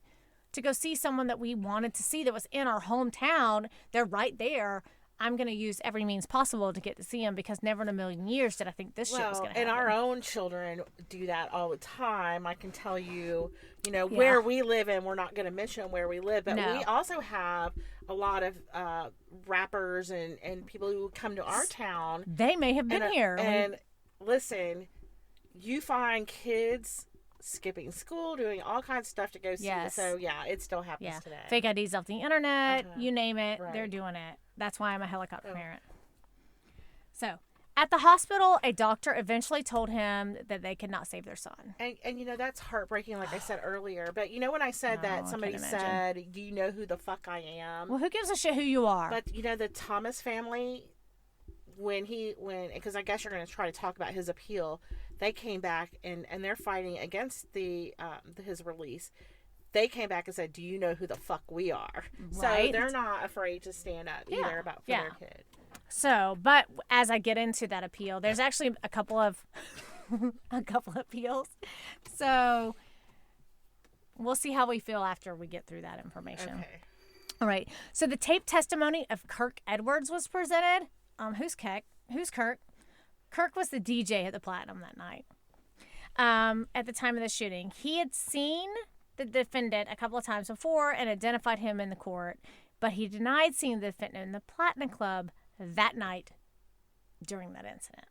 To go see someone that we wanted to see that was in our hometown. They're right there. I'm going to use every means possible to get to see him because never in a million years did I think this shit was going to happen. And our own children do that all the time. I can tell you, where we live in, we're not going to mention where we live, but we also have a lot of rappers and people who come to our town. They may have been here. And listen, you find kids skipping school, doing all kinds of stuff to go see. Yes. So yeah, it still happens today. Fake IDs off the internet, you name it, they're doing it. That's why I'm a helicopter parent. So at the hospital, a doctor eventually told him that they could not save their son. And that's heartbreaking, like I said earlier. But when I said that, somebody said, "Do you know who the fuck I am?" Well, who gives a shit who you are? But the Thomas family, because I guess you're going to try to talk about his appeal. They came back and they're fighting against his release. They came back and said, "Do you know who the fuck we are?" Right. So they're not afraid to stand up either for their kid. So, but as I get into that appeal, there's actually a couple of appeals. So we'll see how we feel after we get through that information. Okay. All right. So the tape testimony of Kirk Edwards was presented. Who's Kirk? Kirk was the DJ at the Platinum that night. At the time of the shooting, he had seen the defendant a couple of times before and identified him in the court, but he denied seeing the defendant in the Platinum Club that night during that incident.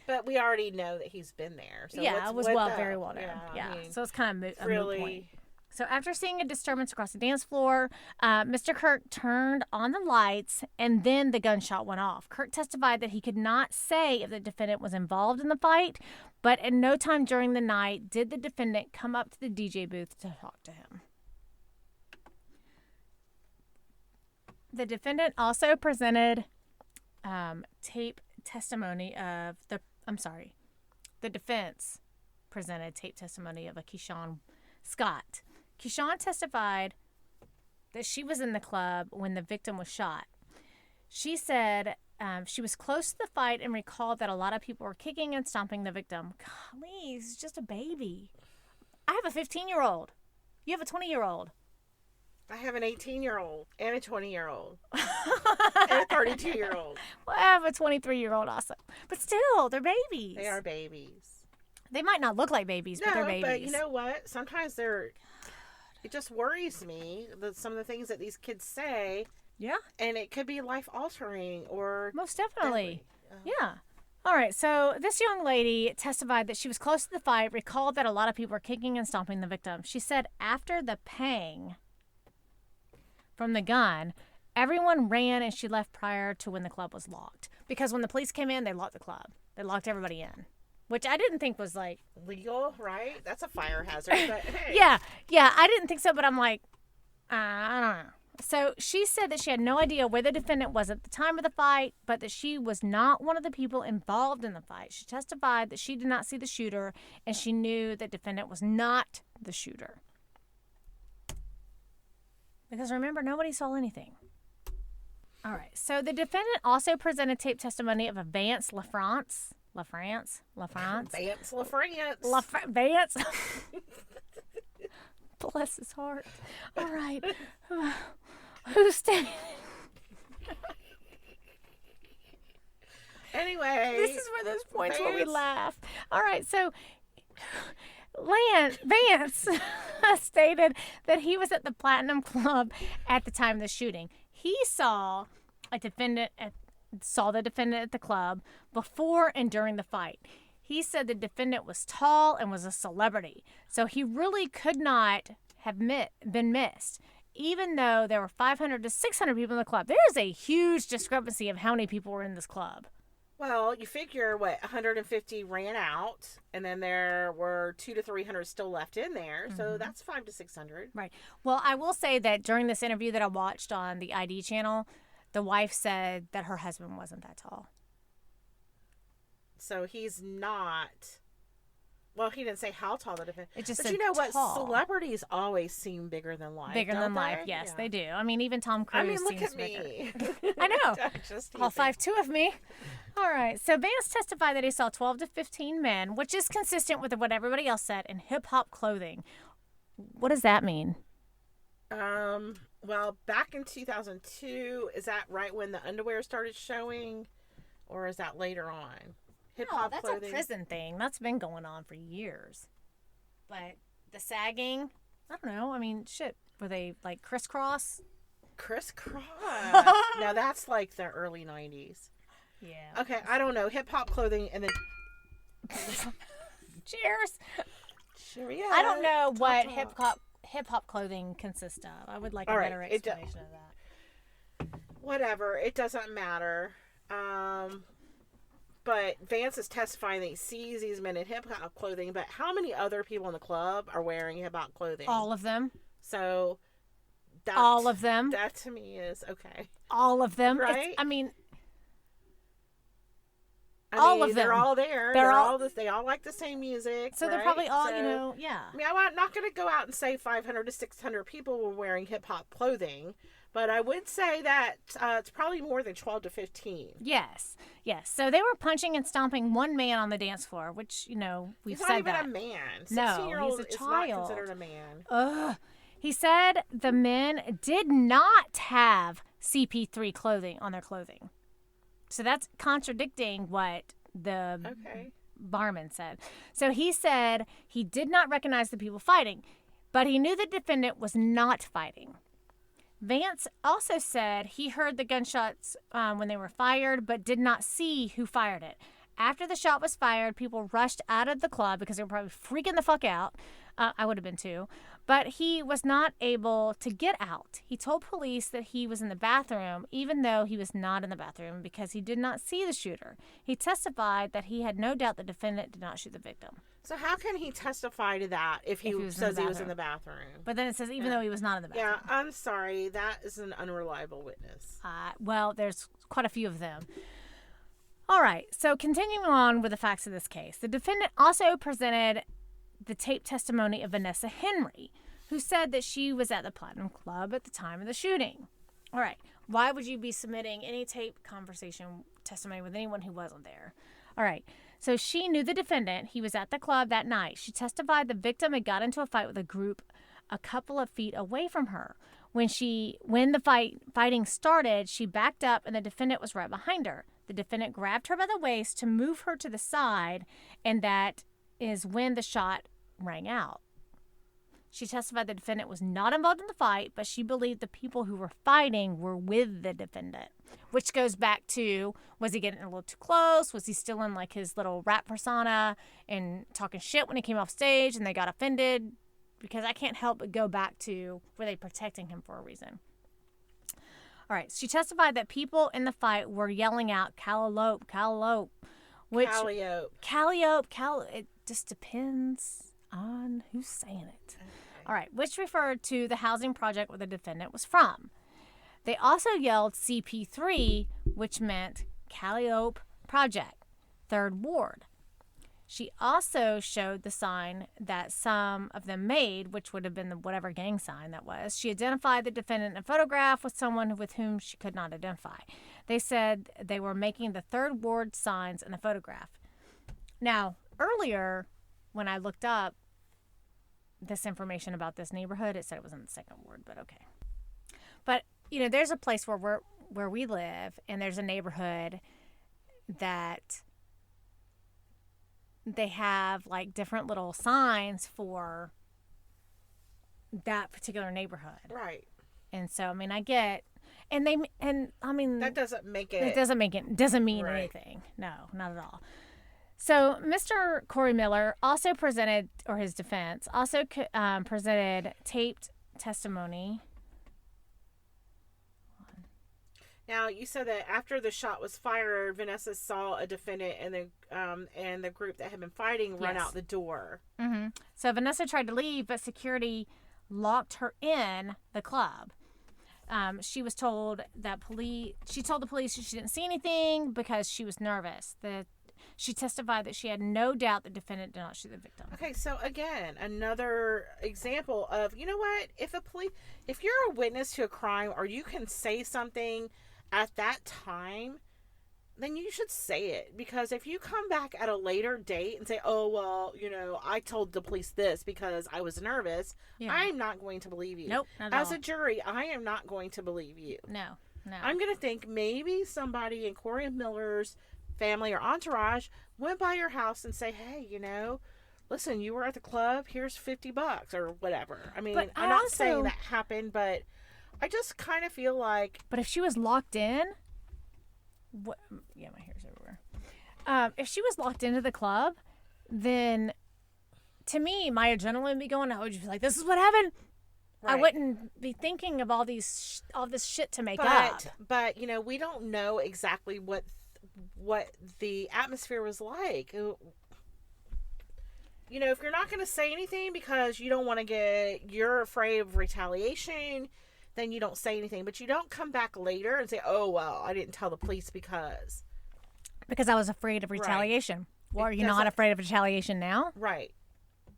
But we already know that he's been there. So it was very well known. Yeah, so it's kind of a moot point. So after seeing a disturbance across the dance floor, Mr. Kirk turned on the lights and then the gunshot went off. Kirk testified that he could not say if the defendant was involved in the fight, but at no time during the night did the defendant come up to the DJ booth to talk to him. The defendant also presented tape testimony of the defense presented tape testimony of a Keyshawn Scott. Keyshawn testified that she was in the club when the victim was shot. She said she was close to the fight and recalled that a lot of people were kicking and stomping the victim. Golly, he's just a baby. I have a 15-year-old. You have a 20-year-old. I have an 18-year-old and a 20-year-old and a 32-year-old. Well, I have a 23-year-old also. But still, they're babies. They are babies. They might not look like babies, but they're babies. But you know what? Sometimes it just worries me that some of the things that these kids say. Yeah. And it could be life-altering or... Most definitely. Yeah. All right, so this young lady testified that she was close to the fight, recalled that a lot of people were kicking and stomping the victim. She said after the pang from the gun, everyone ran and she left prior to when the club was locked. Because when the police came in, they locked the club. They locked everybody in. Which I didn't think was legal, right? That's a fire hazard. But hey. Yeah, I didn't think so, but I'm like, I don't know. So she said that she had no idea where the defendant was at the time of the fight, but that she was not one of the people involved in the fight. She testified that she did not see the shooter, and she knew the defendant was not the shooter. Because remember, nobody saw anything. All right, so the defendant also presented tape testimony of a Vance LaFrance. Vance. Bless his heart. All right. who stated... Anyway. This is where those points where we laugh. All right, so Vance stated that he was at the Platinum Club at the time of the shooting. He saw the defendant at the club before and during the fight. He said the defendant was tall and was a celebrity, so he really could not have been missed. Even though there were 500 to 600 people in the club, there is a huge discrepancy of how many people were in this club. Well, you figure, 150 ran out, and then there were 200 to 300 still left in there, so that's 500 to 600. Right. Well, I will say that during this interview that I watched on the ID channel, the wife said that her husband wasn't that tall. So he's not... Well, he didn't say how tall the defendant... It just but said you know what? tall. Celebrities always seem bigger than life. Bigger than life, they? yes, Yeah. they do. I mean, even Tom Cruise look seems at bigger. me. I know. Just All teasing. 5'2" of me. All right. So Vance testified that he saw 12 to 15 men, which is consistent with what everybody else said, in hip-hop clothing. What does that mean? Well, back in 2002, is that right when the underwear started showing? Or is that later on? Hip-hop that's clothing. a prison thing. That's been going on for years. But the sagging, I don't know. I mean, shit. Were they like crisscross? Crisscross. Now that's like the early 90s. Yeah. Okay, I don't know. Hip-hop clothing and then... Cheers. Sure, yeah. I don't know what Talk. hip-hop clothing consists of. I would like a All right, better explanation of that. Whatever. It doesn't matter. But Vance is testifying that he sees these men in hip-hop clothing, but how many other people in the club are wearing hip-hop clothing? All of them. So... all of them. That to me is okay. All of them. Right? All of them. They're all there. They all like the same music. So right? they're probably all, So, yeah. I mean, I'm not going to go out and say 500 to 600 people were wearing hip-hop clothing, but I would say that it's probably more than 12 to 15. Yes. So they were punching and stomping one man on the dance floor, which, we've He's said not even that. a man. No, 16-year-old he's a is child. not considered a man. Ugh. He said the men did not have CP3 clothing on their clothing. So that's contradicting what the barman said. So he said he did not recognize the people fighting, but he knew the defendant was not fighting. Vance also said he heard the gunshots when they were fired, but did not see who fired it. After the shot was fired, people rushed out of the club because they were probably freaking the fuck out. I would have been too. But he was not able to get out. He told police that he was in the bathroom, even though he was not in the bathroom, because he did not see the shooter. He testified that he had no doubt the defendant did not shoot the victim. So how can he testify to that if he says he was in the bathroom? But then it says even though he was not in the bathroom. Yeah, I'm sorry. That is an unreliable witness. Well, there's quite a few of them. All right, so continuing on with the facts of this case, the defendant also presented the tape testimony of Vanessa Henry, who said that she was at the Platinum Club at the time of the shooting. All right, why would you be submitting any tape conversation testimony with anyone who wasn't there? All right, so she knew the defendant. He was at the club that night. She testified the victim had got into a fight with a group a couple of feet away from her. When the fighting started, she backed up and the defendant was right behind her. The defendant grabbed her by the waist to move her to the side, and that is when the shot rang out. She testified the defendant was not involved in the fight, but she believed the people who were fighting were with the defendant, which goes back to, was he getting a little too close? Was he still in like his little rap persona and talking shit when he came off stage and they got offended? Because I can't help but go back to, were they protecting him for a reason? All right, she testified that people in the fight were yelling out, "Calliope, Calliope," which Calliope. It just depends on who's saying it. Okay. All right, which referred to the housing project where the defendant was from. They also yelled CP3, which meant Calliope Project, 3rd Ward. She also showed the sign that some of them made, which would have been the whatever gang sign that was. She identified the defendant in a photograph with someone with whom she could not identify. They said they were making the 3rd Ward signs in the photograph. Now, earlier, when I looked up this information about this neighborhood, it said it was in the 2nd Ward, but okay. But there's a place where we live, and there's a neighborhood that they have like different little signs for that particular neighborhood. Right. And so, I mean, I get, that doesn't make it. Doesn't mean right. anything. No, not at all. So, Mr. Corey Miller also presented, or his defense, also presented taped testimony. Now, you said that after the shot was fired, Vanessa saw a defendant and the group that had been fighting run out the door. Mm-hmm. So, Vanessa tried to leave, but security locked her in the club. She was told she told the police she didn't see anything because she was nervous. She testified that she had no doubt the defendant did not shoot the victim. Okay, so again, another example of, you know what? If you're a witness to a crime, or you can say something at that time, then you should say it. Because if you come back at a later date and say, oh, well, I told the police this because I was nervous, I'm not going to believe you. Nope, not at all. As a jury, I am not going to believe you. No. I'm going to think maybe somebody in Corey Miller's family or entourage went by your house and say, hey, listen, you were at the club, here's $50 or whatever. I mean, I'm not saying that happened, but I just kind of feel like... But if she was locked in... my hair's everywhere. If she was locked into the club, then to me, my adrenaline would be going. I would just be like, this is what happened. Right. I wouldn't be thinking of all this shit to make up. But, we don't know exactly what the atmosphere was like. If you're not going to say anything because you don't want to you're afraid of retaliation, then you don't say anything. But you don't come back later and say, oh, well, I didn't tell the police because I was afraid of retaliation. Right. Well, are you not afraid of retaliation now? Right.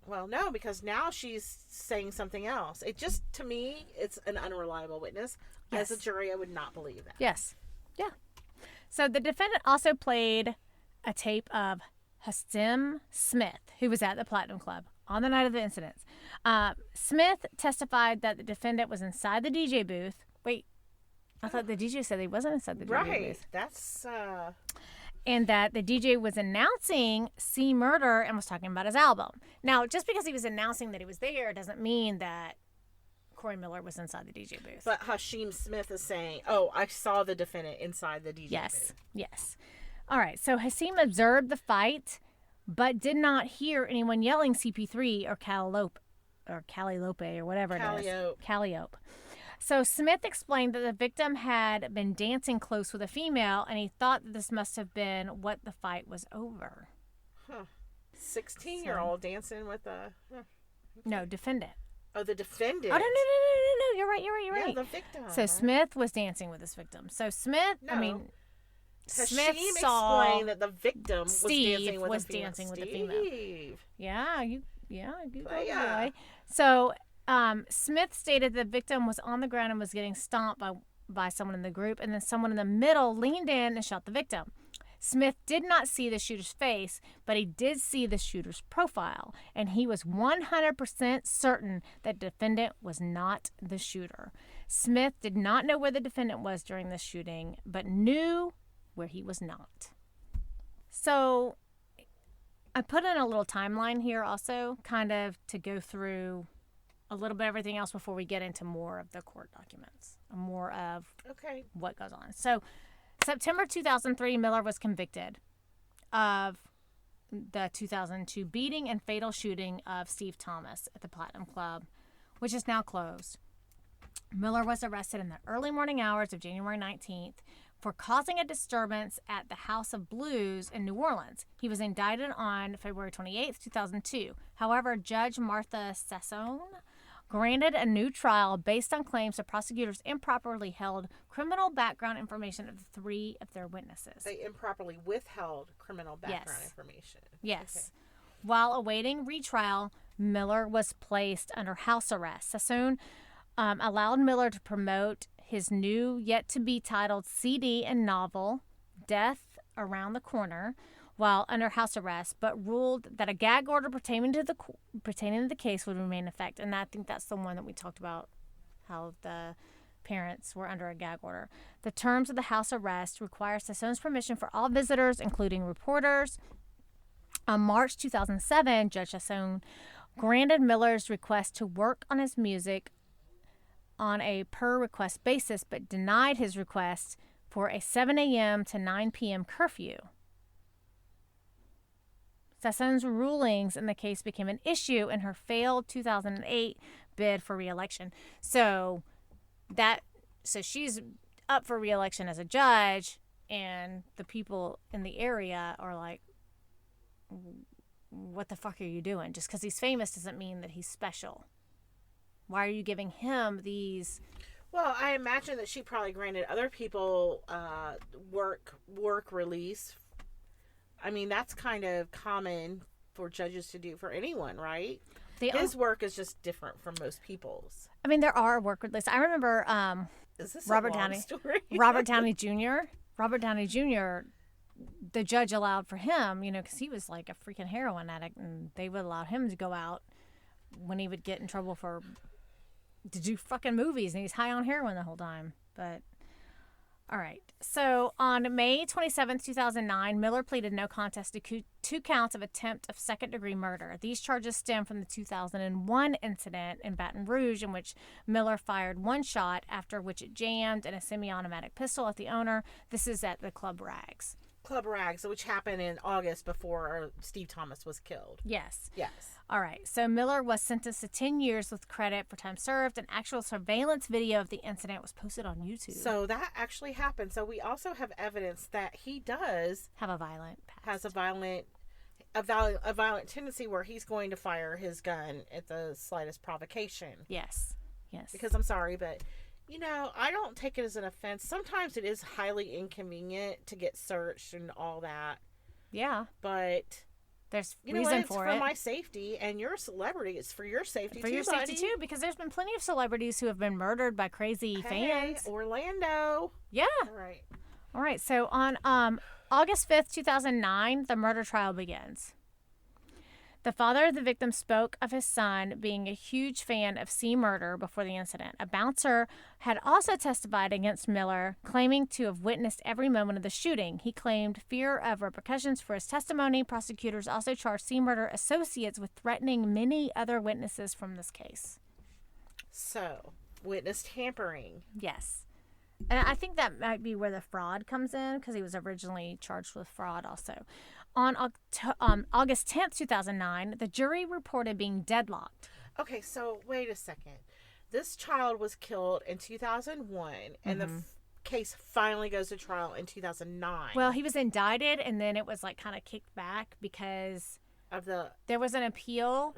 Well, no, because now she's saying something else. It just, to me, it's an unreliable witness. Yes. As a jury, I would not believe that. Yes. Yeah. So the defendant also played a tape of Hasim Smith, who was at the Platinum Club on the night of the incidents. Smith testified that the defendant was inside the DJ booth. Wait, I thought the DJ said he wasn't inside the DJ booth. Right. That's... And that the DJ was announcing See Murder and was talking about his album. Now, just because he was announcing that he was there doesn't mean that Corey Miller was inside the DJ booth. But Hasim Smith is saying, oh, I saw the defendant inside the DJ booth. Yes. All right. So Hasim observed the fight, but did not hear anyone yelling CP3 or Calliope or whatever it is. Calliope. So Smith explained that the victim had been dancing close with a female, and he thought that this must have been what the fight was over. 16-year-old dancing with a... No, defendant. Oh, the defendant. Oh, no. You're right. Yeah, the victim. So Smith was dancing with this victim. So Smith, Smith saw explained that the victim Steve was dancing with a female. Yeah, you go away. So... Smith stated the victim was on the ground and was getting stomped by someone in the group, and then someone in the middle leaned in and shot the victim. Smith did not see the shooter's face, but he did see the shooter's profile, and he was 100% certain that the defendant was not the shooter. Smith did not know where the defendant was during the shooting, but knew where he was not. So I put in a little timeline here also, kind of to go through a little bit of everything else before we get into more of the court documents, more of what goes on. So September 2003, Miller was convicted of the 2002 beating and fatal shooting of Steve Thomas at the Platinum Club, which is now closed. Miller was arrested in the early morning hours of January 19th for causing a disturbance at the House of Blues in New Orleans. He was indicted on February 28th, 2002. However, Judge Martha Sassone granted a new trial based on claims the prosecutors improperly held criminal background information of 3 of their witnesses. They improperly withheld criminal background information. Yes. Okay. While awaiting retrial, Miller was placed under house arrest. Sassone allowed Miller to promote his new, yet-to-be titled CD and novel, Death Around the Corner, while under house arrest, but ruled that a gag order pertaining to the case would remain in effect. And I think that's the one that we talked about, how the parents were under a gag order. The terms of the house arrest require Sassoon's permission for all visitors, including reporters. On March 2007, Judge Sassoon granted Miller's request to work on his music on a per-request basis, but denied his request for a 7 a.m. to 9 p.m. curfew. Sassoon's rulings in the case became an issue in her failed 2008 bid for re-election. So she's up for re-election as a judge, and the people in the area are like, what the fuck are you doing? Just because he's famous doesn't mean that he's special. Why are you giving him these? Well, I imagine that she probably granted other people work release. I mean, that's kind of common for judges to do for anyone, right? His work is just different from most people's. I mean, there are work release. I remember is this Robert a long Downey story? Robert Downey Jr. Robert Downey Jr. The judge allowed for him, because he was like a freaking heroin addict, and they would allow him to go out when he would get in trouble to do fucking movies, and he's high on heroin the whole time. But all right. So on May 27th, 2009, Miller pleaded no contest to 2 counts of attempt of second-degree murder. These charges stem from the 2001 incident in Baton Rouge in which Miller fired 1 shot, after which it jammed in a semi-automatic pistol at the owner. This is at the Club Rags. Club Rags, which happened in August before Steve Thomas was killed. Yes. Yes. All right. So Miller was sentenced to 10 years with credit for time served. An actual surveillance video of the incident was posted on YouTube. So that actually happened. So we also have evidence that he does have a violent past. Has a violent tendency where he's going to fire his gun at the slightest provocation. Yes. Yes. Because I'm sorry, but I don't take it as an offense. Sometimes it is highly inconvenient to get searched and all that. Yeah. But there's reason for it. It's for my safety, and you're a celebrity. It's for your safety, safety, too, because there's been plenty of celebrities who have been murdered by crazy fans. Orlando. Yeah. All right. So on August 5th, 2009, the murder trial begins. The father of the victim spoke of his son being a huge fan of C Murder before the incident. A bouncer had also testified against Miller, claiming to have witnessed every moment of the shooting. He claimed fear of repercussions for his testimony. Prosecutors also charged C Murder associates with threatening many other witnesses from this case. So, witness tampering. Yes. And I think that might be where the fraud comes in, because he was originally charged with fraud also. On August 10th, 2009, the jury reported being deadlocked. Okay, so wait a second. This child was killed in 2001, and the case finally goes to trial in 2009. Well, he was indicted, and then it was kind of kicked back because there was an appeal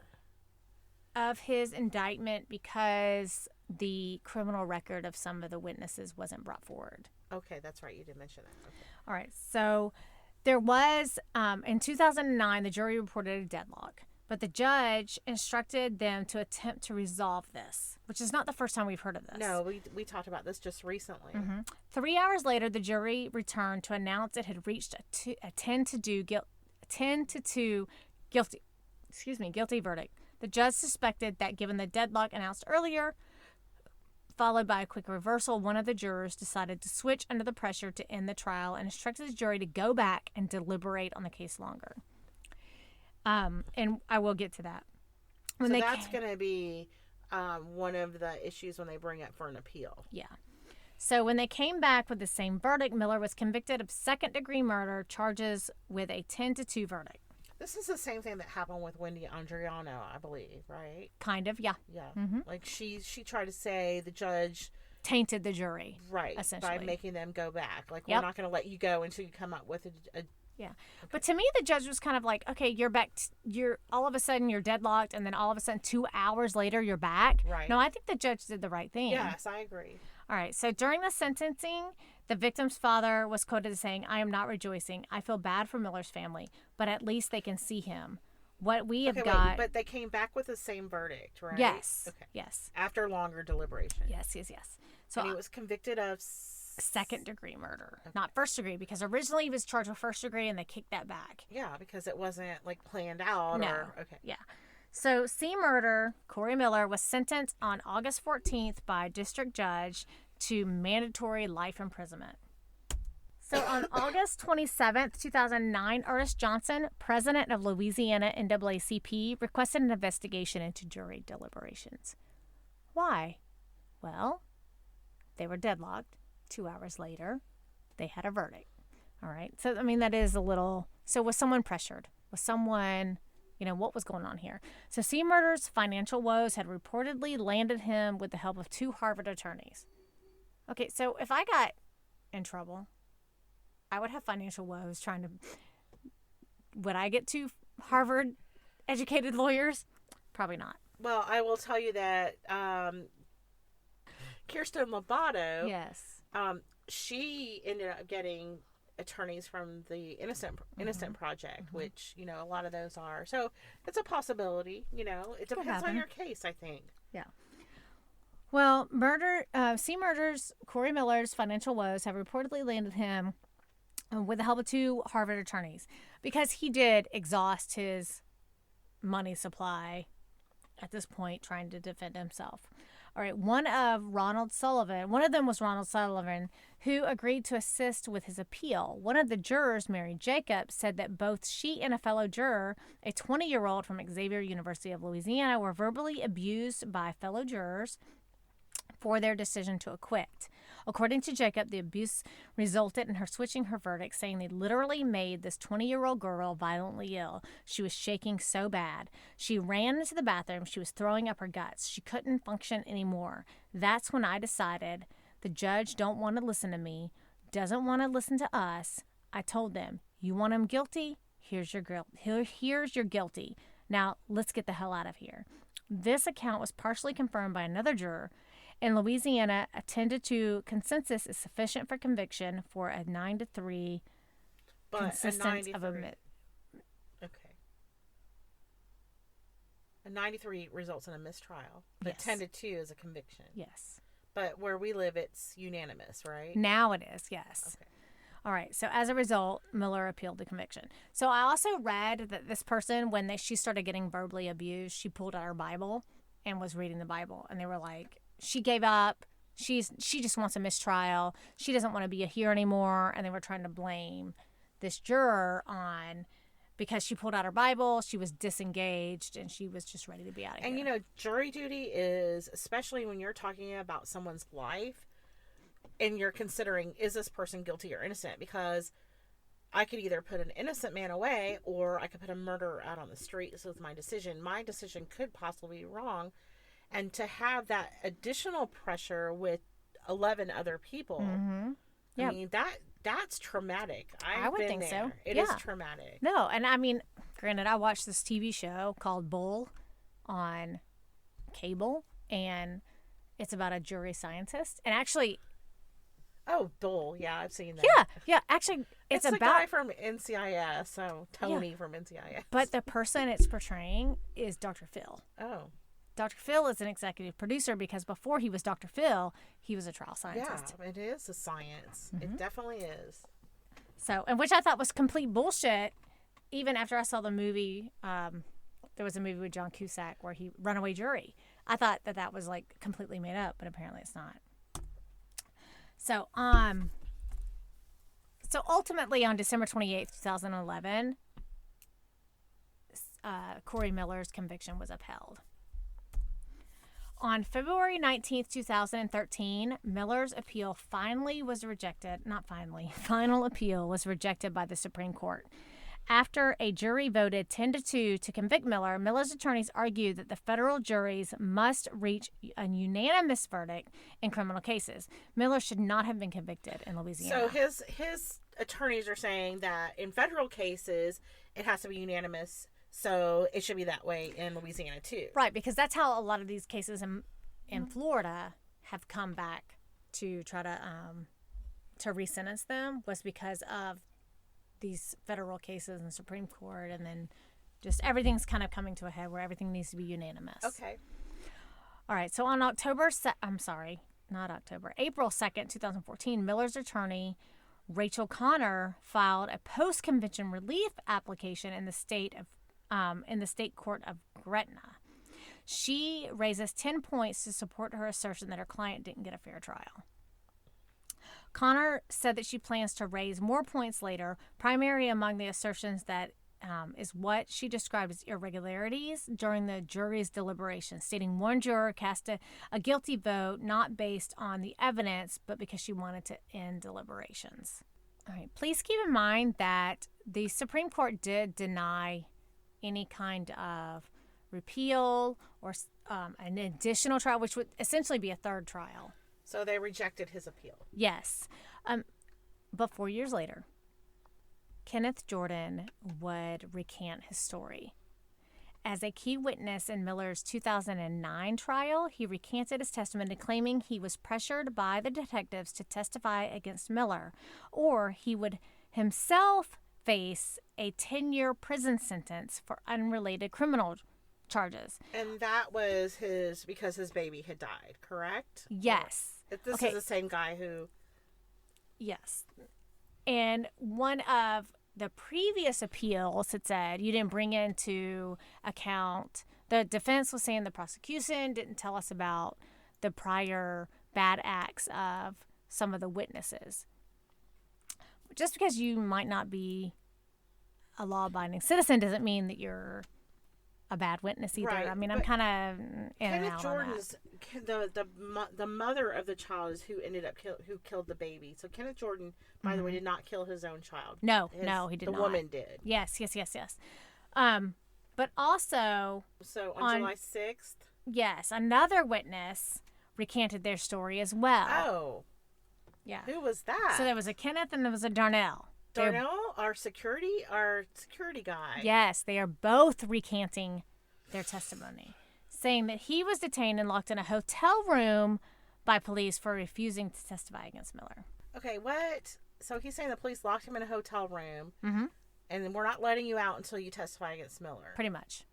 of his indictment because the criminal record of some of the witnesses wasn't brought forward. Okay, that's right. You did mention that. Okay. All right, so there was, in 2009, the jury reported a deadlock, but the judge instructed them to attempt to resolve this, which is not the first time we've heard of this. No, we talked about this just recently. 3 hours later, the jury returned to announce it had reached a 10 to 2 guilty verdict. The judge suspected that given the deadlock announced earlier, followed by a quick reversal, one of the jurors decided to switch under the pressure to end the trial and instructed the jury to go back and deliberate on the case longer. And I will get to that. That's going to be one of the issues when they bring it for an appeal. Yeah. So when they came back with the same verdict, Miller was convicted of second-degree murder charges with a 10-2 verdict. This is the same thing that happened with Wendy Andriano, I believe, right? Kind of, yeah. Yeah. Like she tried to say the judge tainted the jury, right? Essentially, by making them go back. Like we're not going to let you go until you come up with a yeah. Okay. But to me, the judge was kind of like, okay, you're back. You're all of a sudden you're deadlocked, and then all of a sudden 2 hours later you're back. Right. No, I think the judge did the right thing. Yes, I agree. All right. So during the sentencing, the victim's father was quoted as saying, "I am not rejoicing. I feel bad for Miller's family, but at least they can see him. What we have got." But they came back with the same verdict, right? Yes. Okay. Yes. After longer deliberation. Yes. So and he was convicted of second-degree murder, not first-degree, because originally he was charged with first-degree, and they kicked that back. Yeah, because it wasn't planned out. No. Okay. Yeah. So C Murder, Corey Miller, was sentenced on August 14th by district judge to mandatory life imprisonment. So on August 27th, 2009, Ernest Johnson, president of Louisiana NAACP, requested an investigation into jury deliberations. Why? Well, they were deadlocked. 2 hours later, they had a verdict. All right. So, I mean, that is a little... So was someone pressured? Was someone... what was going on here? So C. Murder's financial woes had reportedly landed him with the help of 2 Harvard attorneys. Okay, so if I got in trouble, I would have financial woes trying to... Would I get 2 Harvard-educated lawyers? Probably not. Well, I will tell you that Kirsten Lovato... Yes. She ended up getting attorneys from the Innocent Project, which, a lot of those are. So it's a possibility, It depends on your case, I think. Yeah. Well, C. Murder's, Corey Miller's financial woes have reportedly landed him with the help of 2 Harvard attorneys because he did exhaust his money supply at this point trying to defend himself. All right, one of them was Ronald Sullivan, who agreed to assist with his appeal. One of the jurors, Mary Jacobs, said that both she and a fellow juror, a 20-year-old from Xavier University of Louisiana, were verbally abused by fellow jurors for their decision to acquit. According to Jacob, the abuse resulted in her switching her verdict, saying they literally made this 20-year-old girl violently ill. She was shaking so bad. She ran into the bathroom. She was throwing up her guts. She couldn't function anymore. That's when I decided the judge don't want to listen to me, doesn't want to listen to us. I told them, you want him guilty? Here's your guilty. Now, let's get the hell out of here. This account was partially confirmed by another juror. In Louisiana, a 10-2 consensus is sufficient for conviction for a 9-3 consistence of a... Okay. A 93 results in a mistrial, but Yes. 10-2 is a conviction. Yes. But where we live, it's unanimous, right? Now it is, yes. Okay. All right. So as a result, Miller appealed the conviction. So I also read that this person, when she started getting verbally abused, she pulled out her Bible and was reading the Bible. And they were like, she gave up. She just wants a mistrial. She doesn't want to be here anymore. And they were trying to blame this juror on because she pulled out her Bible, she was disengaged, and she was just ready to be out of here. And jury duty is, especially when you're talking about someone's life and you're considering, is this person guilty or innocent? Because I could either put an innocent man away or I could put a murderer out on the street. So it's my decision. My decision could possibly be wrong. And to have that additional pressure with 11 other people, Yep. I mean, that's traumatic. I would think so. It is traumatic. No, and I mean, granted, I watched this TV show called Bull on cable, and it's about a jury scientist. And actually... Oh, Bull. Yeah, I've seen that. Yeah. Actually, it's the about... guy from NCIS, so Tony from NCIS. But the person it's portraying is Dr. Phil. Oh. Dr. Phil is an executive producer because before he was Dr. Phil, he was a trial scientist. Yeah, it is a science. It definitely is. So, and which I thought was complete bullshit. Even after I saw the movie, there was a movie with John Cusack where he Runaway Jury. I thought that was like completely made up, but apparently it's not. So, ultimately on December 28th, 2011, Corey Miller's conviction was upheld. On February 19th, 2013, Miller's appeal final appeal was rejected by the Supreme Court. After a jury voted 10-2 to convict Miller, Miller's attorneys argued that the federal juries must reach a unanimous verdict in criminal cases. Miller should not have been convicted in Louisiana. So his attorneys are saying that in federal cases, it has to be unanimous. So it should be that way in Louisiana, too. Right, because that's how a lot of these cases in Florida have come back to try to re-sentence them, was because of these federal cases in the Supreme Court, and then just everything's kind of coming to a head where everything needs to be unanimous. Okay. All right, so on April 2nd, 2014, Miller's attorney, Rachel Connor, filed a post-conviction relief application in the state court of Gretna. She raises 10 points to support her assertion that her client didn't get a fair trial. Connor said that she plans to raise more points later, primary among the assertions that is what she described as irregularities during the jury's deliberations, stating one juror cast a guilty vote not based on the evidence, but because she wanted to end deliberations. All right, please keep in mind that the Supreme Court did deny any kind of repeal or an additional trial, which would essentially be a third trial. So they rejected his appeal. Yes. But 4 years later, Kenneth Jordan would recant his story. As a key witness in Miller's 2009 trial, he recanted his testimony, claiming he was pressured by the detectives to testify against Miller, or he would himself face a 10-year prison sentence for unrelated criminal charges. And that was because his baby had died, correct? Yes. This is the same guy who... Yes. And one of the previous appeals had said you didn't bring into account, the defense was saying the prosecution didn't tell us about the prior bad acts of some of the witnesses. Just because you might not be a law-abiding citizen doesn't mean that you're a bad witness either. Right. I mean, I'm kind of in and out Jordan's the mother of the child is who ended up who killed the baby. So Kenneth Jordan, by the way, did not kill his own child. No, he did not. The woman did. Yes. But also, so on July 6th, yes, another witness recanted their story as well. Oh, yeah. Who was that? So there was a Kenneth and there was a Darnell. Darnell, our security guy. Yes, they are both recanting their testimony, saying that he was detained and locked in a hotel room by police for refusing to testify against Miller. Okay, what? So he's saying the police locked him in a hotel room, mm-hmm. and we're not letting you out until you testify against Miller. Pretty much.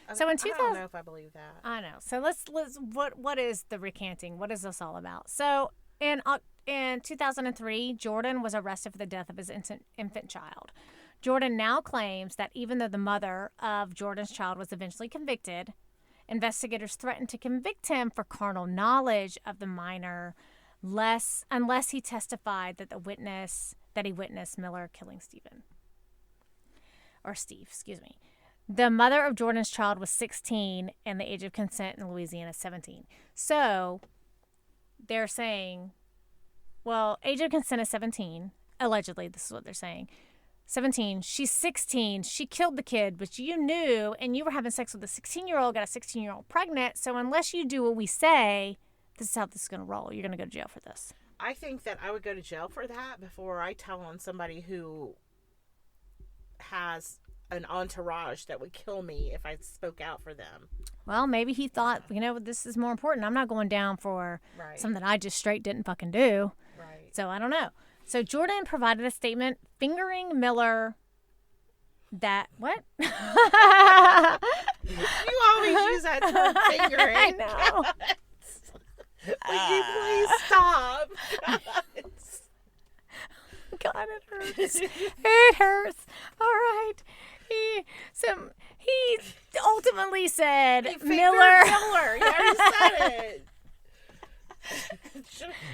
Okay, So in I don't know if I believe that. I know. So let's what is the recanting? What is this all about? So in 2003, Jordan was arrested for the death of his infant child. Jordan now claims that even though the mother of Jordan's child was eventually convicted, investigators threatened to convict him for carnal knowledge of the minor, unless he testified that he witnessed Miller killing Steve. The mother of Jordan's child was 16 and the age of consent in Louisiana 17. So they're saying, well, age of consent is 17. Allegedly, this is what they're saying. 17, she's 16, she killed the kid, but you knew, and you were having sex with a 16-year-old, got a 16-year-old pregnant, so unless you do what we say, this is how this is going to roll. You're going to go to jail for this. I think that I would go to jail for that before I tell on somebody who has an entourage that would kill me if I spoke out for them. Well, maybe he thought, this is more important. I'm not going down for something I just straight didn't fucking do. Right. So I don't know. So Jordan provided a statement fingering Miller that, what? You always use that term, fingering. I know. Will you please stop? God, it hurts. It hurts. All right. He ultimately said Miller. You already said it.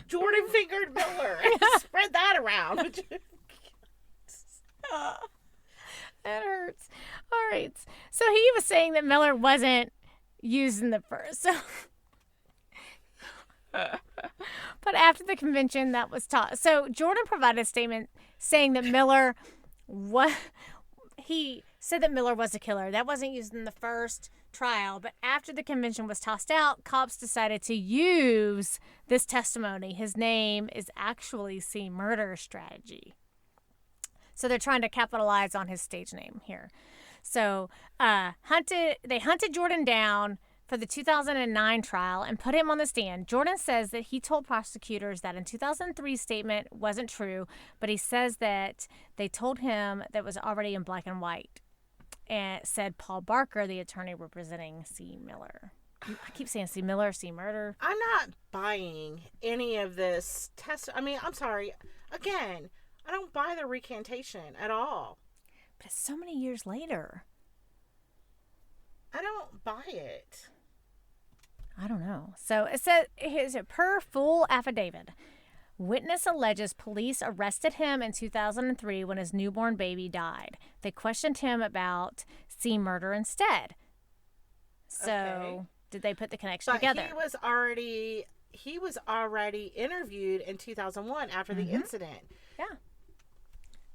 Jordan fingered Miller. Spread that around. It hurts. All right. So he was saying that Miller wasn't using the first. So. But after the convention, that was taught. So Jordan provided a statement saying that he said that Miller was a killer. That wasn't used in the first trial, but after the convention was tossed out, cops decided to use this testimony. His name is actually C. Murder Strategy. So they're trying to capitalize on his stage name here. So they hunted Jordan down for the 2009 trial and put him on the stand. Jordan says that he told prosecutors that in 2003 statement wasn't true, but he says that they told him that was already in black and white. And said Paul Barker, the attorney representing C. Miller. I keep saying C. Miller, C. Murder. I'm not buying any of this I'm sorry. Again, I don't buy the recantation at all. But it's so many years later. I don't buy it. I don't know. So it says, per full affidavit, Witness alleges police arrested him in 2003 when his newborn baby died. They questioned him about C murder instead. So, Okay. did they put the connection But together? he was already interviewed in 2001 after the incident. Yeah.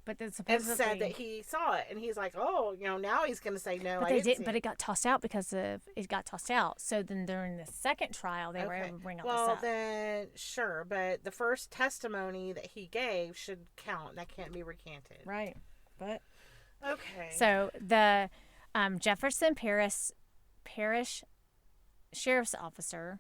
But then And supposedly said that he saw it, and he's like, "Oh, now he's going to say no." But I they didn't. didn't. See But it. it got tossed out because of it got tossed out. So then during the second trial, they were able to bring all Well, this up. then sure, but the first testimony that he gave should count. That can't be recanted. Right. But Okay. so the Jefferson Parish Sheriff's Officer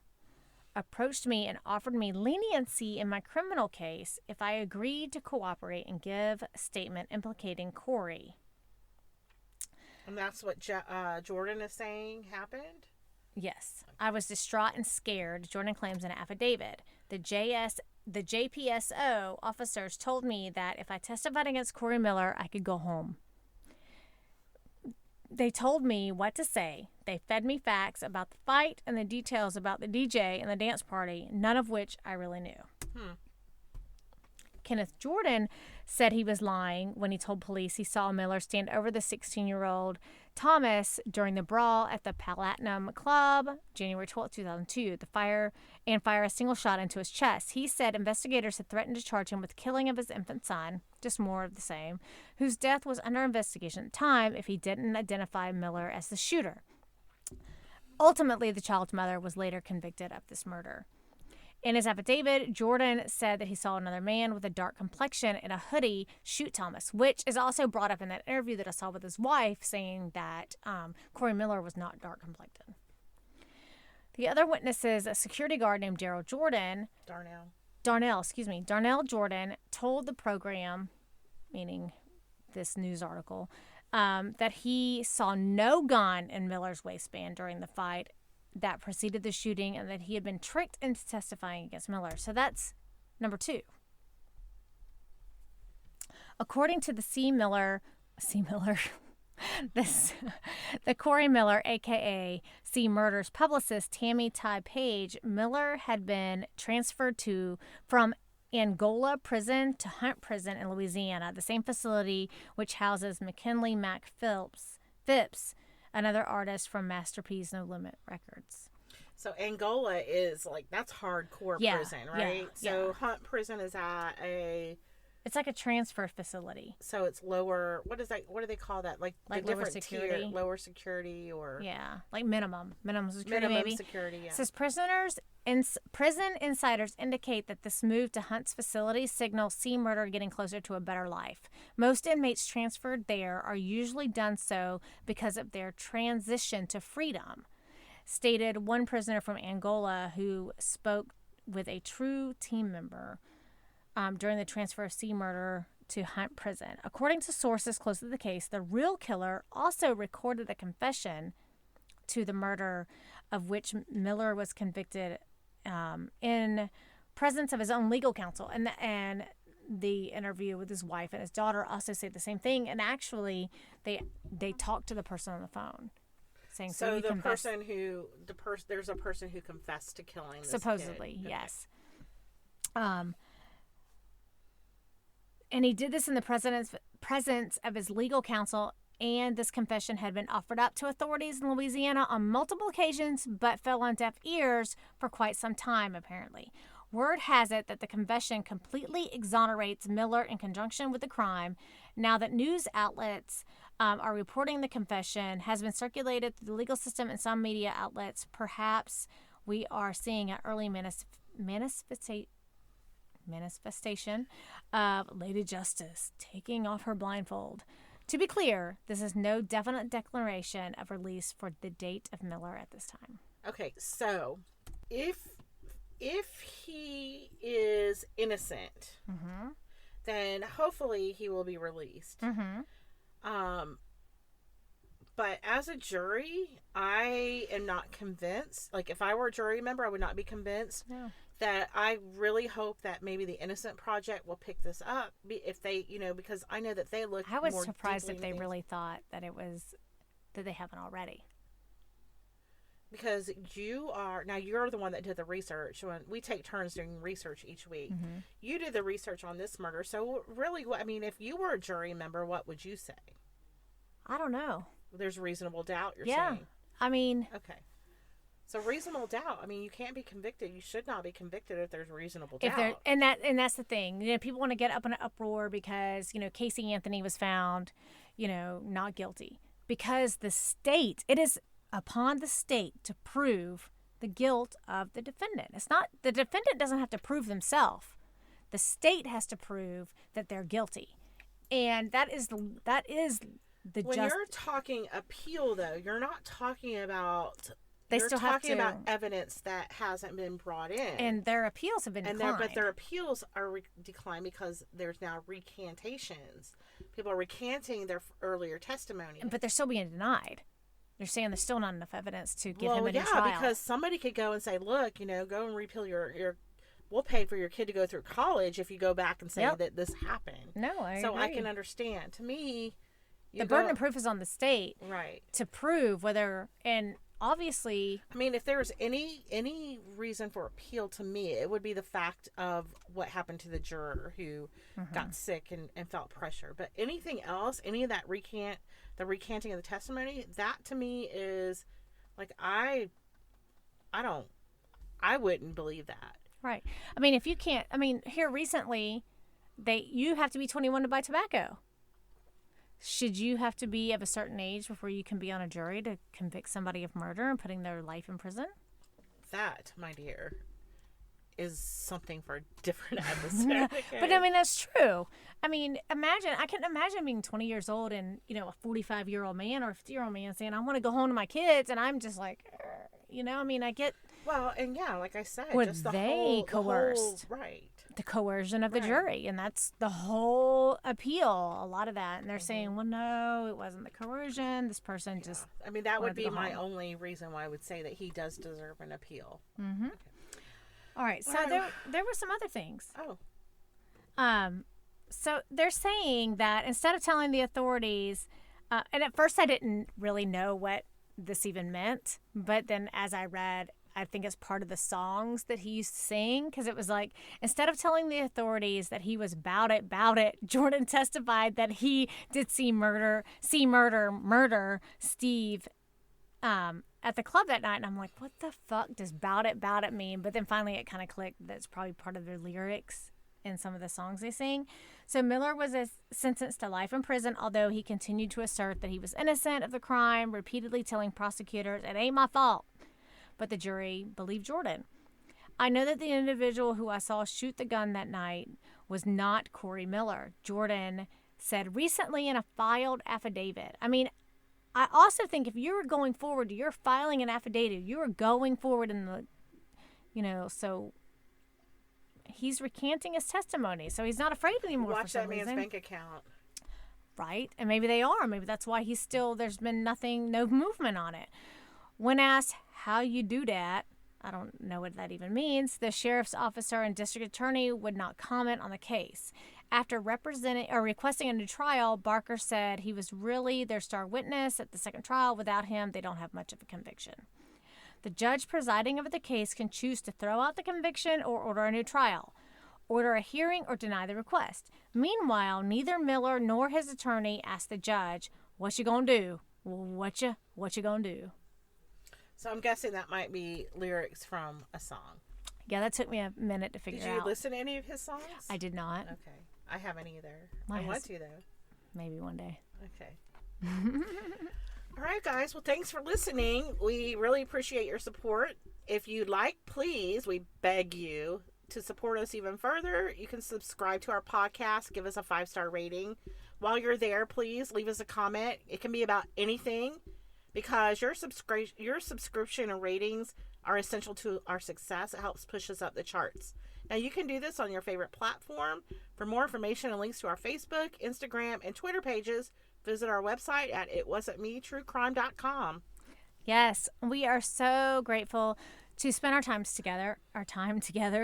approached me and offered me leniency in my criminal case if I agreed to cooperate and give a statement implicating Corey. And that's what Jordan is saying happened? Yes. I was distraught and scared, Jordan claims in an affidavit. The JPSO officers told me that if I testified against Corey Miller, I could go home. They told me what to say. They fed me facts about the fight and the details about the DJ and the dance party, none of which I really knew. Kenneth Jordan said he was lying when he told police he saw Miller stand over the 16-year-old Thomas during the brawl at the Palatinum Club, January 12, 2002, fire a single shot into his chest. He said investigators had threatened to charge him with killing of his infant son, just more of the same, whose death was under investigation at the time if he didn't identify Miller as the shooter. Ultimately, the child's mother was later convicted of this murder. In his affidavit, Jordan said that he saw another man with a dark complexion and a hoodie shoot Thomas, which is also brought up in that interview that I saw with his wife, saying that Corey Miller was not dark complected. The other witnesses, a security guard named Darnell Jordan, told the program, meaning this news article, that he saw no gun in Miller's waistband during the fight that preceded the shooting and that he had been tricked into testifying against Miller. So that's number 2. According to the the Corey Miller, a.k.a. C. Murder's publicist, Tammy Ty Page, Miller had been transferred from Angola prison to Hunt prison in Louisiana, the same facility which houses McKinley Mac Phipps, another artist from Masterpiece No Limit Records. So Angola is that's hardcore prison, right? So Hunt prison is at it's like a transfer facility. So it's lower. What do they call that? Like the lower different security, lower security, or like minimum security, maybe. Security. Yeah. It says prison insiders indicate that this move to Hunt's facility signals C Murder getting closer to a better life. Most inmates transferred there are usually done so because of their transition to freedom, stated one prisoner from Angola who spoke with a true team member during the transfer of C Murder to Hunt prison. According to sources close to the case, the real killer also recorded a confession to the murder of which Miller was convicted in presence of his own legal counsel. And the interview with his wife and his daughter also say the same thing. And actually, they talked to the person on the phone, saying so he the confessed. There's a person who confessed to killing this Supposedly, kid. yes. And he did this in the presence of his legal counsel, and this confession had been offered up to authorities in Louisiana on multiple occasions, but fell on deaf ears for quite some time, apparently. Word has it that the confession completely exonerates Miller in conjunction with the crime. Now that news outlets are reporting the confession has been circulated through the legal system and some media outlets, perhaps we are seeing an early manifestation of Lady Justice taking off her blindfold. To be clear, this is no definite declaration of release for the date of Miller at this time. Okay, so if he is innocent, then hopefully he will be released. But as a jury, I am not convinced. Like, if I were a jury member, I would not be convinced. No. That I really hope that maybe the Innocent Project will pick this up if they, because I know that they look. I was more surprised deeply if they into really thought that it was that they haven't already. because you're the one that did the research. When we take turns doing research each week, you did the research on this murder. So really, I mean, if you were a jury member, what would you say? I don't know. There's reasonable doubt, you're saying. I mean, okay. So reasonable doubt. I mean, you can't be convicted. You should not be convicted if there's reasonable doubt. And that's the thing. You know, people want to get up in an uproar because, you know, Casey Anthony was found, you know, not guilty. Because it is upon the state to prove the guilt of the defendant. It's not, the defendant doesn't have to prove themselves. The state has to prove that they're guilty. And that is the when you're talking appeal, though, you're not talking about... You're talking about evidence that hasn't been brought in. And their appeals have been declined. But their appeals are declined because there's now recantations. People are recanting their earlier testimony. But they're still being denied. They're saying there's still not enough evidence to give him a new trial. Yeah, because somebody could go and say, look, you know, go and repeal your we'll pay for your kid to go through college if you go back and say that this happened. No, I agree. So I can understand. To me... The burden of proof is on the state. Right. To prove whether... And obviously... I mean, if there was any reason for appeal to me, it would be the fact of what happened to the juror who got sick and felt pressure. But anything else, any of that the recanting of the testimony, that to me is like, I wouldn't believe that. Right. I mean, if you can't... I mean, here recently, you have to be 21 to buy tobacco. Should you have to be of a certain age before you can be on a jury to convict somebody of murder and putting their life in prison? That, my dear, is something for a different episode. Okay? But I mean, that's true. I mean, I can imagine being 20 years old and, you know, a 45-year-old man or a 50-year-old man saying, I want to go home to my kids. And I'm just like, you know, I mean, I get. Well, and yeah, like I said, just the whole coerced. Right. The coercion of the jury, and that's the whole appeal, a lot of that. And they're saying, well, no, it wasn't the coercion. This person just... I mean, that would be my only reason why I would say that he does deserve an appeal. Mm-hmm. Okay. All right, so there were some other things. So they're saying that instead of telling the authorities, and at first I didn't really know what this even meant, but then as I read, I think it's part of the songs that he used to sing, because it was like, instead of telling the authorities that he was bout it, Jordan testified that he did see murder Steve at the club that night. And I'm like, what the fuck does bout it mean? But then finally it kind of clicked that it's probably part of their lyrics in some of the songs they sing. So Miller was sentenced to life in prison, although he continued to assert that he was innocent of the crime, repeatedly telling prosecutors, it ain't my fault. But the jury believed Jordan. I know that the individual who I saw shoot the gun that night was not Corey Miller, Jordan said recently in a filed affidavit. I mean, I also think if you were going forward, you're filing an affidavit, you are going forward in the, you know, so he's recanting his testimony. So he's not afraid anymore. Watch that man's bank account. Right. And maybe they are. Maybe that's why there's been no movement on it. When asked how you do that, I don't know what that even means, the sheriff's officer and district attorney would not comment on the case. After requesting a new trial, Barker said he was really their star witness at the second trial. Without him, they don't have much of a conviction. The judge presiding over the case can choose to throw out the conviction or order a new trial, order a hearing, or deny the request. Meanwhile, neither Miller nor his attorney asked the judge, what you gonna do? What you gonna do? So I'm guessing that might be lyrics from a song. Yeah, that took me a minute to figure out. Did you listen to any of his songs? I did not. Okay. I haven't either. I want to, though. Maybe one day. Okay. All right, guys. Well, thanks for listening. We really appreciate your support. If you'd like, please, we beg you to support us even further. You can subscribe to our podcast. Give us a 5-star rating. While you're there, please leave us a comment. It can be about anything, because your subscription and ratings are essential to our success. It helps push us up the charts. Now, you can do this on your favorite platform. For more information and links to our Facebook, Instagram, and Twitter pages, visit our website at itwasn'tmetruecrime.com. Yes, we are so grateful to spend our time together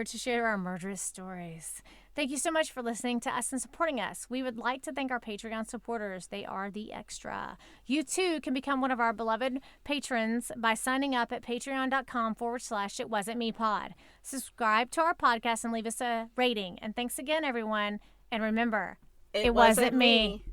to share our murderous stories, Thank you so much for listening to us and supporting us. We would like to thank our Patreon supporters. They are the extra. You too can become one of our beloved patrons by signing up at patreon.com/itwasn'tmepod. Subscribe to our podcast and leave us a rating. And thanks again, everyone. And remember, it wasn't me.